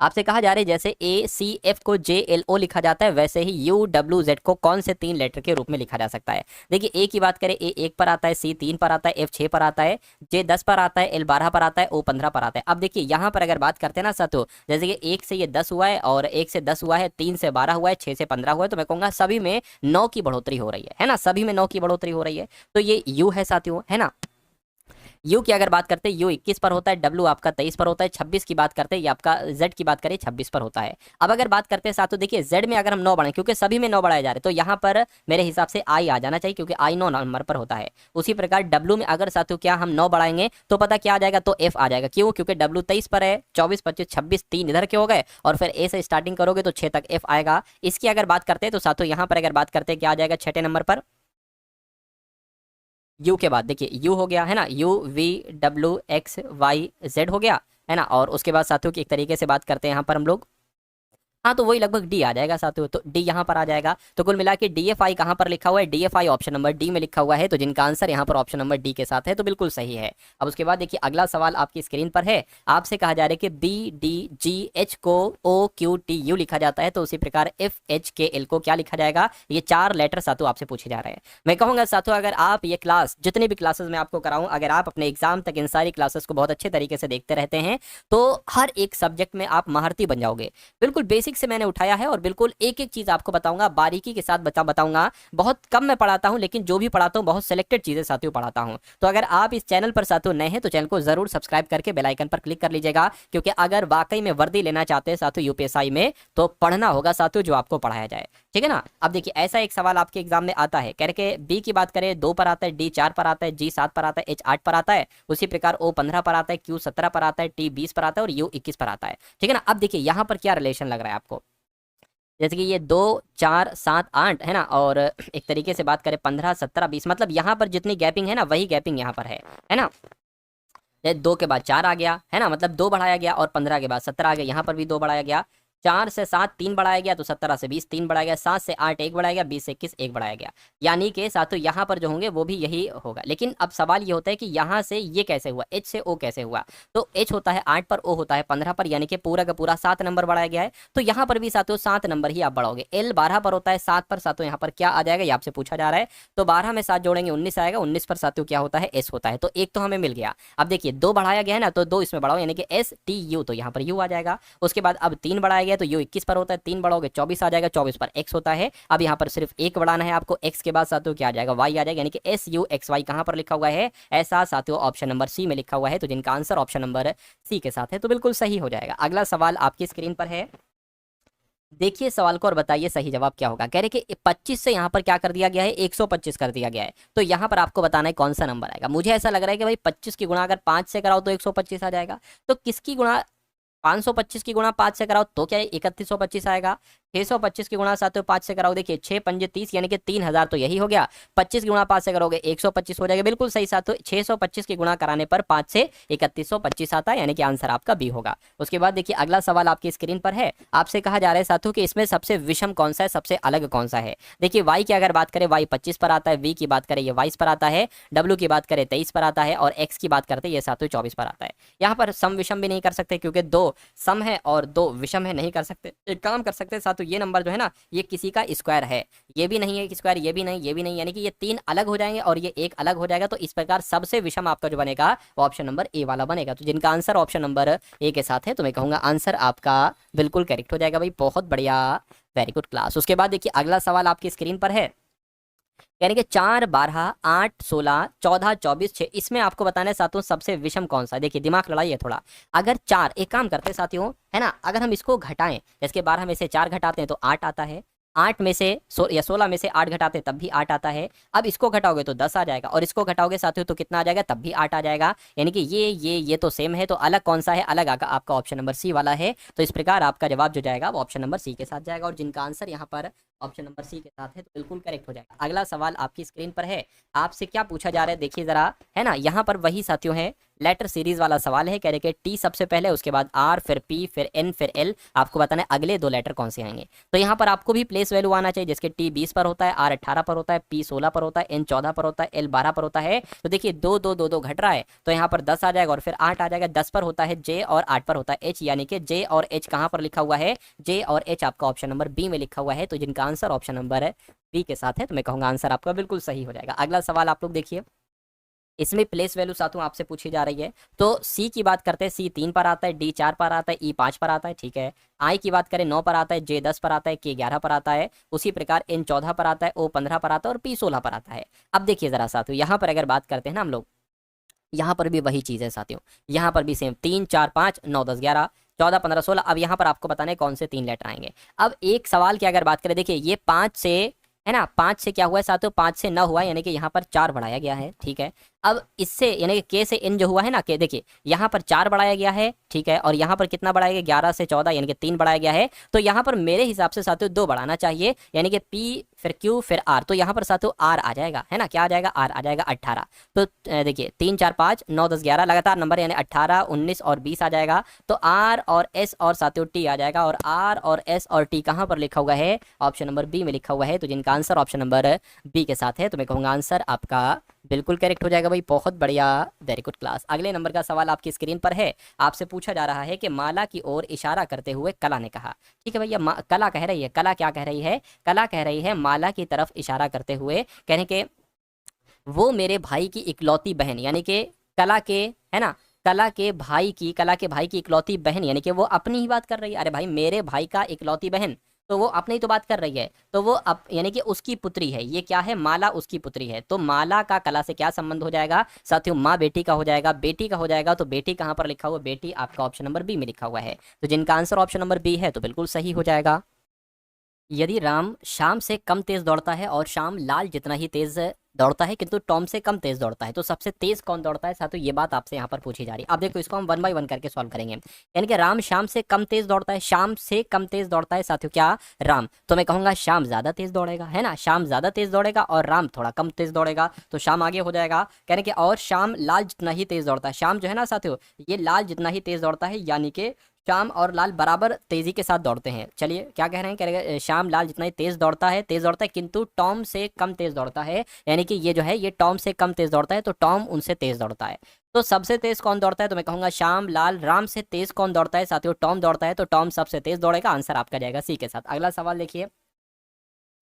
आपसे कहा जा रहा है जैसे ए सी एफ को जे एल ओ लिखा जाता है, वैसे ही यू डब्ल्यू जेड को कौन से तीन लेटर के रूप में लिखा जा सकता है। देखिए ए की बात करें, ए 1 पर आता है, सी 3 पर आता है, एफ 6 पर आता है, जे 10 पर आता है, एल 12 पर आता है, ओ 15 पर आता है। अब देखिए यहाँ पर अगर बात करते हैं ना साथियों, जैसे कि 1 से ये 10 हुआ है, और 1 से 10 हुआ है, 3 से 12 हुआ है, 6 से 15 हुआ है, तो मैं कहूँगा सभी में 9 की बढ़ोतरी हो रही है ना, सभी में 9 की बढ़ोतरी हो रही है। तो ये यू है साथियों, है ना। यू की अगर बात करते हैं, यू 21 पर होता है, डब्ल्यू आपका 23 पर होता है, 26 की बात करते हैं, ये आपका जेड की बात करें 26 पर होता है। अब अगर बात करते हैं साथियों, देखिए जेड में अगर हम 9 बढ़ाएं, क्योंकि सभी में 9 बढ़ाए जा रहे हैं, तो यहाँ पर मेरे हिसाब से आई आ जाना चाहिए, क्योंकि आई 9 नंबर पर होता है। उसी प्रकार डब्ल्यू में अगर साथियों क्या हम 9 बढ़ाएंगे तो पता क्या आ जाएगा, तो एफ आ जाएगा। क्यों, क्योंकि डब्ल्यू 23 पर है, 24 25 26 3 इधर के हो गए, और फिर ए से स्टार्टिंग करोगे तो 6 तक एफ आएगा। इसकी अगर बात करते हैं तो साथियों यहाँ पर अगर बात करते हैं क्या आ जाएगा छठे नंबर पर, यू के बाद देखिए यू हो गया, है ना, U V W X Y Z हो गया, है ना। और उसके बाद साथियों की एक तरीके से बात करते हैं यहाँ पर हम लोग, हाँ तो वही लगभग डी आ जाएगा साथियों, तो डी यहाँ पर आ जाएगा। तो कुल मिला के डीएफआई कहाँ पर लिखा हुआ है, डीएफआई ऑप्शन नंबर डी में लिखा हुआ है, तो जिनका आंसर यहाँ पर ऑप्शन नंबर डी के साथ है, तो बिल्कुल सही है। अब उसके बाद देखिए अगला सवाल आपकी स्क्रीन पर है, आपसे कहा जा रहा है कि बी डी जी एच को ओ क्यू टी यू लिखा जाता है, तो उसी प्रकार एफ एच के एल को क्या लिखा जाएगा। ये 4 लेटर साथियों आपसे पूछे जा रहे हैं। मैं कहूँगा साथियों अगर आप ये क्लास, जितनी भी क्लासेस मैं आपको कराऊँ, अगर आप अपने एग्जाम तक इन सारी क्लासेस को बहुत अच्छे तरीके से देखते रहते हैं, तो हर एक सब्जेक्ट में आप महारती बन जाओगे। बिल्कुल बेसिक से मैंने उठाया है, और बिल्कुल एक एक चीज आपको बताऊंगा, बारीकी के साथ बताऊंगा। बहुत कम मैं पढ़ाता हूं, लेकिन जो भी पढ़ाता हूं बहुत सिलेक्टेड चीजें साथियों पढ़ाता हूं। तो अगर आप इस चैनल पर साथियों नए हैं तो चैनल को जरूर सब्सक्राइब करके बेल आइकन पर क्लिक कर लीजिएगा, क्योंकि अगर वाकई में वर्दी लेना चाहते हैं साथियों यूपीएसआई में, तो पढ़ना होगा साथियों जो आपको पढ़ाया जाए, ठीक है ना। अब देखिए ऐसा एक सवाल आपके एग्जाम में आता है, कह रहे बी की बात करें 2 पर आता है, डी 4 पर आता है, जी 7 पर आता है, एच 8 पर आता है, उसी प्रकार ओ 15 पर आता है, क्यू 17 पर आता है, टी 20 पर आता है, और यू 21 पर आता है, ठीक है ना। अब देखिए यहाँ पर क्या रिलेशन लग रहा है आपको, जैसे कि ये 2 4 7 8 है ना, और एक तरीके से बात करें 15 17 20, मतलब यहाँ पर जितनी गैपिंग है ना वही गैपिंग यहाँ पर है ना। 2 के बाद 4 आ गया, है ना, मतलब 2 बढ़ाया गया, और 15 के बाद 17 आ गया, यहाँ पर भी 2 बढ़ाया गया, 4 से 7 3 बढ़ाया गया, तो 17 से 20 3 बढ़ाया गया, 7 से 8 1 बढ़ाया गया, 20 से 21 1 बढ़ाया गया, यानी कि साथियों यहाँ पर जो होंगे वो भी यही होगा। लेकिन अब सवाल ये होता है कि यहाँ से ये कैसे हुआ, एच से ओ कैसे हुआ। तो एच होता है 8 पर, ओ होता है 15 पर, यानी कि पूरा का पूरा 7 नंबर बढ़ाया गया है। तो यहाँ पर भी साथियों 7 नंबर ही आप बढ़ाओगे। एल 12 पर होता है, 7 पर साथियों यहाँ पर क्या आ जाएगा, ये आपसे पूछा जा रहा है। तो 12 में 7 जोड़ेंगे 19 आएगा, 19 पर साथियों क्या होता है, एस होता है। तो एक तो हमें मिल गया। अब देखिए 2 बढ़ाया गया है ना, तो 2 इसमें बढ़ाओ, यानी कि एस टी यू, तो यहाँ पर यू आ जाएगा। उसके बाद अब 3 बढ़ाया गया, तो यू 21 पर होता है, 3 बढ़ाओगे 24 आ जाएगा, 24 पर एक्स होता है। अब यहाँ पर सिर्फ एक बढ़ाना है आपको, एक्स के बाद साथियों क्या आ जाएगा, वाई आ जाएगा, यानी कि एस यू एक्स वाई कहाँ पर लिखा हुआ है, ऐसा साथियों ऑप्शन नंबर सी में लिखा हुआ है। तो जिनका आंसर ऑप्शन नंबर सी के साथ है, तो बिल्कुल सही हो जाएगा। अगला सवाल आपकी स्क्रीन पर है, देखिए सवाल को और बताइए सही जवाब क्या होगा। कह रहे कि 25 से यहाँ पर क्या कर दिया गया है, 125 कर दिया गया है। तो यहाँ पर आपको बताना है कौन सा नंबर आएगा। मुझे ऐसा लग रहा है कि भाई 25 की गुणा अगर 5 से कराओ तो 125 आ जाएगा। तो किसकी गुणा 525 की गुणा 5 से कराओ तो क्या है, 3125 आएगा। 625 की गुणा साथियों 5 से कराओ, देखिए 6 पंजे 30, यानी कि 3000, तो यही हो गया। 25 की गुणा 5 से करोगे 125 हो जाएगा, बिल्कुल सही साथियों। 625 की गुणा कराने पर 5 से 3125 आता है, यानी कि आंसर आपका बी होगा। उसके बाद देखिए अगला सवाल आपकी स्क्रीन पर है, आपसे कहा जा रहा है साथियों कि इसमें सबसे विषम कौन सा है, सबसे अलग कौन सा है। देखिए वाई की अगर बात करें, वाई 25 पर आता है, वी की बात करें ये 22 पर आता है, डब्ल्यू की बात करें 23 पर आता है, और एक्स की बात करते हैं ये साथियों 24 पर आता है। यहाँ पर सम विषम भी नहीं कर सकते, क्योंकि 2 सम है और 2 विषम है, नहीं कर सकते। एक काम कर सकते हैं साथियों, ये नंबर जो है ना ये किसी का स्क्वायर है, ये भी नहीं है स्क्वायर, ये भी नहीं, ये भी नहीं, यानी कि ये 3 अलग हो जाएंगे और ये एक अलग हो जाएगा। तो इस प्रकार सबसे विषम आपका जो बनेगा वो ऑप्शन नंबर ए वाला बनेगा। तो जिनका आंसर ऑप्शन नंबर ए के साथ है तो मैं कहूंगा आंसर आपका बिल्कुल करेक्ट हो जाएगा भाई, बहुत बढ़िया, वेरी गुड क्लास। उसके बाद देखिए अगला सवाल आपकी स्क्रीन पर है, यानी कि 4, 12, 8, 16, 14, 24, 6, इसमें आपको बताना है साथियों सबसे विषम कौन सा है। देखिए दिमाग लड़ाइए थोड़ा। अगर 4, एक काम करते हैं साथियों, है ना, अगर हम इसको घटाएं, जैसे 12 में से 4 घटाते हैं तो 8 आता है, 8 में से या 16 में से 8 घटाते हैं तब भी 8 आता है। अब इसको घटाओगे तो 10 आ जाएगा, और इसको घटाओगे साथियों तो कितना आ जाएगा, तब भी 8 आ जाएगा। यानी कि ये तो सेम है, तो अलग कौन सा है, अलग आपका ऑप्शन नंबर सी वाला है। तो इस प्रकार आपका जवाब जो जाएगा वो ऑप्शन नंबर सी के साथ जाएगा, और जिनका आंसर यहाँ पर ऑप्शन नंबर सी के साथ है तो बिल्कुल करेक्ट हो जाएगा। अगला सवाल आपकी स्क्रीन पर है, आपसे क्या पूछा जा रहा है देखिए जरा, है ना, यहाँ पर वही साथियों है, लेटर सीरीज वाला सवाल है। कह रहे कि टी सबसे पहले, उसके बाद आर, फिर पी, फिर एन, फिर एल, आपको बताना है अगले 2 लेटर कौन से आएंगे। तो यहाँ पर आपको भी प्लेस वैल्यू आना चाहिए, जिसके टी 20 पर होता है, आर 18 पर होता है, पी 16 पर होता है, एन 14 पर होता है, एल 12 पर होता है। तो देखिए 2 2 2 2 घट रहा है, तो यहाँ पर 10 आ जाएगा और फिर 8 आ जाएगा। 10 पर होता है जे और 8 पर होता है एच, यानी कि जे और एच कहाँ पर लिखा हुआ है, जे और एच आपका ऑप्शन नंबर बी में लिखा हुआ है। तो जिनका आंसर ऑप्शन नंबर बी के साथ है तो मैं कहूंगा आंसर आपका बिल्कुल सही हो जाएगा। अगला सवाल आप लोग देखिए, इसमें प्लेस वैल्यू साथियों आपसे पूछी जा रही है। तो सी की बात करते हैं, सी 3 पर आता है, डी 4 पर आता है, ई 5 पर आता है, ठीक है। आई की बात करें 9 पर आता है, जे 10 पर आता है, के 11 पर आता है, उसी प्रकार एन 14 पर आता है, ओ 15 पर आता है और पी 16 पर आता है। अब देखिए जरा साथियों, यहाँ पर अगर बात करते हैं ना हम लोग, यहाँ पर भी वही चीज़ है साथियों, यहाँ पर भी सेम 3, 4, 5, 9, 10, 11, 14, 15, 16। अब यहाँ पर आपको बताना है कौन से 3 लेटर आएंगे। अब एक सवाल की अगर बात करें, देखिए ये 5 से, है ना, 5 से क्या हुआ है साथियों, 5 से 9 हुआ है, यानी कि यहाँ पर 4 बढ़ाया गया है, ठीक है। अब इससे यानी कि के से इन जो हुआ है ना, के देखिए यहाँ पर 4 बढ़ाया गया है, ठीक है, और यहाँ पर कितना बढ़ाया गया, 11 से 14 यानी कि 3 बढ़ाया गया है। तो यहाँ पर मेरे हिसाब से साथियों 2 बढ़ाना चाहिए, यानी कि पी फिर क्यू फिर आर। तो यहाँ पर साथियों आर आ जाएगा, है ना, क्या आ जाएगा, आर आ जाएगा 18। तो देखिए 3, 4, 5, 9, 10, 11 लगातार नंबर, यानी 18, 19 और 20 आ जाएगा। तो आर और एस और साथियों टी आ जाएगा, और आर और एस और टी कहाँ पर लिखा हुआ है, ऑप्शन नंबर बी में लिखा हुआ है। तो जिनका आंसर ऑप्शन नंबर बी के साथ है तो मैं कहूँगा आंसर आपका बिल्कुल करेक्ट हो जाएगा भाई, बहुत बढ़िया, वेरी गुड क्लास। अगले नंबर का सवाल आपकी स्क्रीन पर है, आपसे पूछा जा रहा है कि माला की ओर इशारा करते हुए कला ने कहा, ठीक है भैया, कला कह रही है, कला क्या कह रही है, कला कह रही है माला की तरफ इशारा करते हुए, कहने के वो मेरे भाई की इकलौती बहन, यानी कि कला के, है ना, कला के भाई की इकलौती बहन, यानी कि वो अपनी ही बात कर रही है। अरे भाई मेरे भाई का इकलौती बहन, तो वो अपनी तो बात कर रही है, तो वो यानी कि उसकी पुत्री है, ये क्या है, माला उसकी पुत्री है। तो माला का कला से क्या संबंध हो जाएगा साथियों, माँ बेटी का हो जाएगा, बेटी का हो जाएगा। तो बेटी कहाँ पर लिखा हुआ, बेटी आपका ऑप्शन नंबर बी में लिखा हुआ है। तो जिनका आंसर ऑप्शन नंबर बी है तो बिल्कुल सही हो जाएगा। यदि राम शाम से कम तेज दौड़ता है और शाम लाल जितना ही तेज दौड़ता है किंतु टॉम से कम तेज दौड़ता है, तो सबसे तेज कौन दौड़ता है साथियों, ये बात आपसे यहाँ पर पूछी जा रही है। अब देखो इसको हम 1 बाय 1 करके सॉल्व करेंगे। यानी कि राम शाम से कम तेज दौड़ता है, शाम से कम तेज दौड़ता है साथियों क्या, राम। तो मैं कहूंगा शाम ज्यादा तेज दौड़ेगा, है ना, शाम ज्यादा तेज दौड़ेगा और राम थोड़ा कम तेज दौड़ेगा, तो शाम आगे हो जाएगा। कहने के और शाम लाल जितना ही तेज दौड़ता है, शाम जो है ना साथियों ये लाल जितना ही तेज दौड़ता है, यानी कि शाम और लाल बराबर तेजी के साथ दौड़ते हैं। चलिए क्या कह रहे हैं, कह रहे हैं शाम लाल जितना ही तेज दौड़ता है किंतु टॉम से कम तेज दौड़ता है, यानी कि ये जो है ये टॉम से कम तेज दौड़ता है, तो टॉम उनसे तेज दौड़ता है। तो सबसे तेज कौन दौड़ता है, तो मैं कहूंगा शाम लाल, राम से तेज कौन दौड़ता है साथियों, टॉम दौड़ता है, तो टॉम सबसे तेज दौड़ेगा। आंसर आपका जाएगा सी के साथ। अगला सवाल देखिए,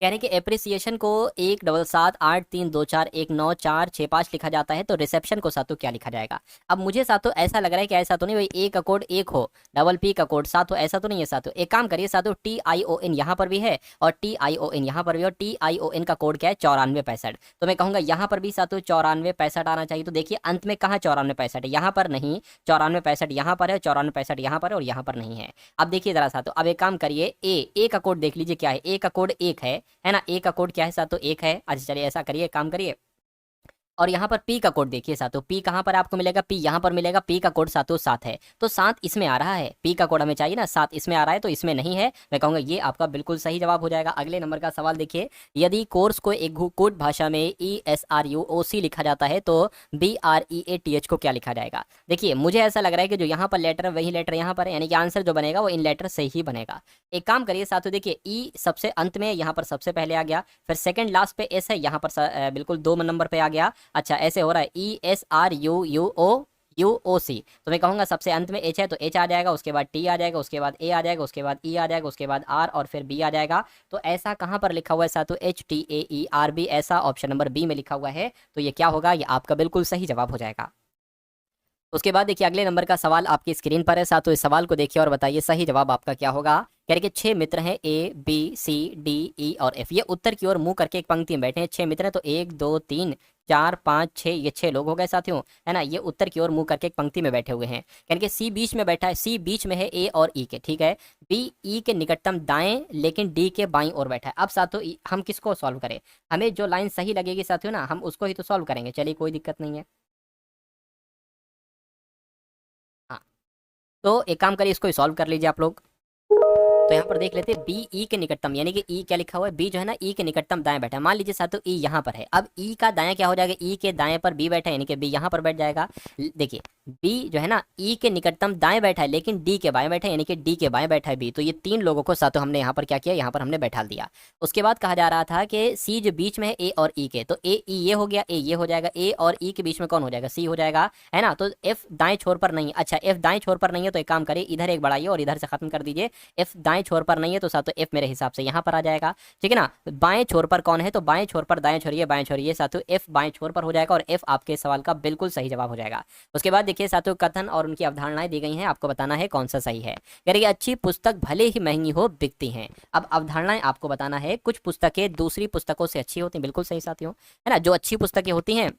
कह रहे हैं कि एप्रिसिएशन को 17782419445 लिखा जाता है, तो रिसेप्शन को सातों क्या लिखा जाएगा। अब मुझे सातों ऐसा लग रहा है कि ऐसा तो नहीं भाई, ए का कोड 1 हो, डबल पी का कोड 7 हो, ऐसा तो नहीं है सातों। एक काम करिए सातों, TION यहाँ पर भी है और TION यहाँ पर भी, और TION का कोड क्या है 9465। तो मैं कहूंगा यहाँ पर भी सातों 9465 आना चाहिए। तो देखिए अंत में कहाँ 9465 है, यहाँ पर नहीं, 9465 यहाँ पर है, 9465 यहाँ पर है और यहाँ पर नहीं है। अब देखिए जरा सातों, अब एक काम करिए, ए का कोड देख लीजिए क्या है, ए का कोड 1 है ना, ए का कोड क्या है सातों 1 है। अच्छा चलिए ऐसा करिए, काम करिए, और यहाँ पर पी का कोड देखिए सातों, पी कहाँ पर आपको मिलेगा, पी यहाँ पर मिलेगा, पी का कोड सातों 7 है, तो 7 इसमें आ रहा है, पी का कोड हमें चाहिए ना, 7 इसमें आ रहा है तो इसमें नहीं है। मैं कहूँगा ये आपका बिल्कुल सही जवाब हो जाएगा। अगले नंबर का सवाल देखिए, यदि कोर्स को एक कोड भाषा में ESRUOC लिखा जाता है तो BREATH को क्या लिखा जाएगा। देखिए मुझे ऐसा लग रहा है कि जो यहाँ पर लेटर है वही लेटर यहाँ पर है, यानी कि आंसर जो बनेगा वो इन लेटर से ही बनेगा। एक काम करिए साथियों, देखिए ई सबसे अंत में यहाँ पर सबसे पहले आ गया, फिर सेकंड लास्ट पे एस है, यहाँ पर बिल्कुल 2 नंबर पे आ गया। अच्छा ऐसे हो रहा है ESRUUO UOC। तो मैं कहूँगा सबसे अंत में H है तो H आ जाएगा, उसके बाद T आ जाएगा, उसके बाद A आ जाएगा, उसके बाद E आ जाएगा, उसके बाद R और फिर B आ जाएगा। तो ऐसा कहाँ पर लिखा हुआ है साथियों? HTAERB, ऐसा ऑप्शन नंबर बी में लिखा हुआ है। तो ये क्या होगा? ये आपका बिल्कुल सही जवाब हो जाएगा। उसके बाद देखिए अगले नंबर का सवाल आपकी स्क्रीन पर है साथियों, इस सवाल को देखिए और बताइए सही जवाब आपका क्या होगा। कह रहे कि 6 मित्र हैं A B C D E और F, ये उत्तर की ओर मुंह करके एक पंक्ति में बैठे हैं। 6 मित्र हैं तो 1 2 3 4 5 6, ये 6 लोग हो गए साथियों, है ना। ये उत्तर की ओर मुंह करके एक पंक्ति में बैठे हुए हैं। कह रहे कि C बीच में बैठा है, C बीच में है A और E के, ठीक है। B E के निकटतम दाएं लेकिन D के बाईं ओर बैठा है। अब साथियों हम किसको सॉल्व करें? हमें जो लाइन सही लगेगी साथियों ना, हम उसको ही तो सॉल्व करेंगे। चलिए कोई दिक्कत नहीं है। हाँ, तो एक काम करिए, इसको सॉल्व कर लीजिए आप लोग। तो यहाँ पर देख लेते हैं बी ई के निकटतम, यानी कि ई क्या लिखा हुआ है? बी जो है ना ई के निकटतम दाएं बैठा है। मान लीजिए साथियों ई यहाँ पर है, अब ई का दायां क्या हो जाएगा? ई के दाएं पर बी बैठा है, यानी कि बी यहाँ पर बैठ जाएगा। देखिए बी जो है ना ई के निकटतम दाएं बैठा है लेकिन डी के बाएं बैठा है, यानी कि डी के बाएं बैठा है बी। तो ये 3 लोगों को साथियों हमने यहाँ पर क्या किया? यहाँ पर हमने बैठा दिया। उसके बाद कहा जा रहा था कि सी जो बीच में है ए और ई के, तो ए ई ये हो गया, ए ये हो जाएगा, ए और ई के बीच में कौन हो जाएगा? सी हो जाएगा, है ना। तो एफ दाएं छोर पर नहीं, अच्छा एफ दाएं छोर पर नहीं है तो एक काम करिए, इधर एक बढ़ाइए और इधर से खत्म कर दीजिए। एफ दाएं छोर पर नहीं है तो साथियों एफ मेरे हिसाब से यहाँ पर आ जाएगा, ठीक है ना। बाएं छोर पर कौन है? तो बाएं छोर पर दाएं छोड़िए, बाएं छोड़िए साथियों, एफ बाएं छोर पर हो जाएगा और एफ आपके सवाल का बिल्कुल सही जवाब हो जाएगा। उसके बाद देखिए साथियों कथन और उनकी अवधारणाएं दी गई हैं, आपको बताना है कौन सा सही है। कह रही है अच्छी पुस्तक भले ही महंगी हो बिकती हैं। अब अवधारणाएं आपको बताना है, कुछ पुस्तकें दूसरी पुस्तकों से अच्छी होती हैं, बिल्कुल सही साथियों, है ना। जो अच्छी पुस्तकें होती हैं,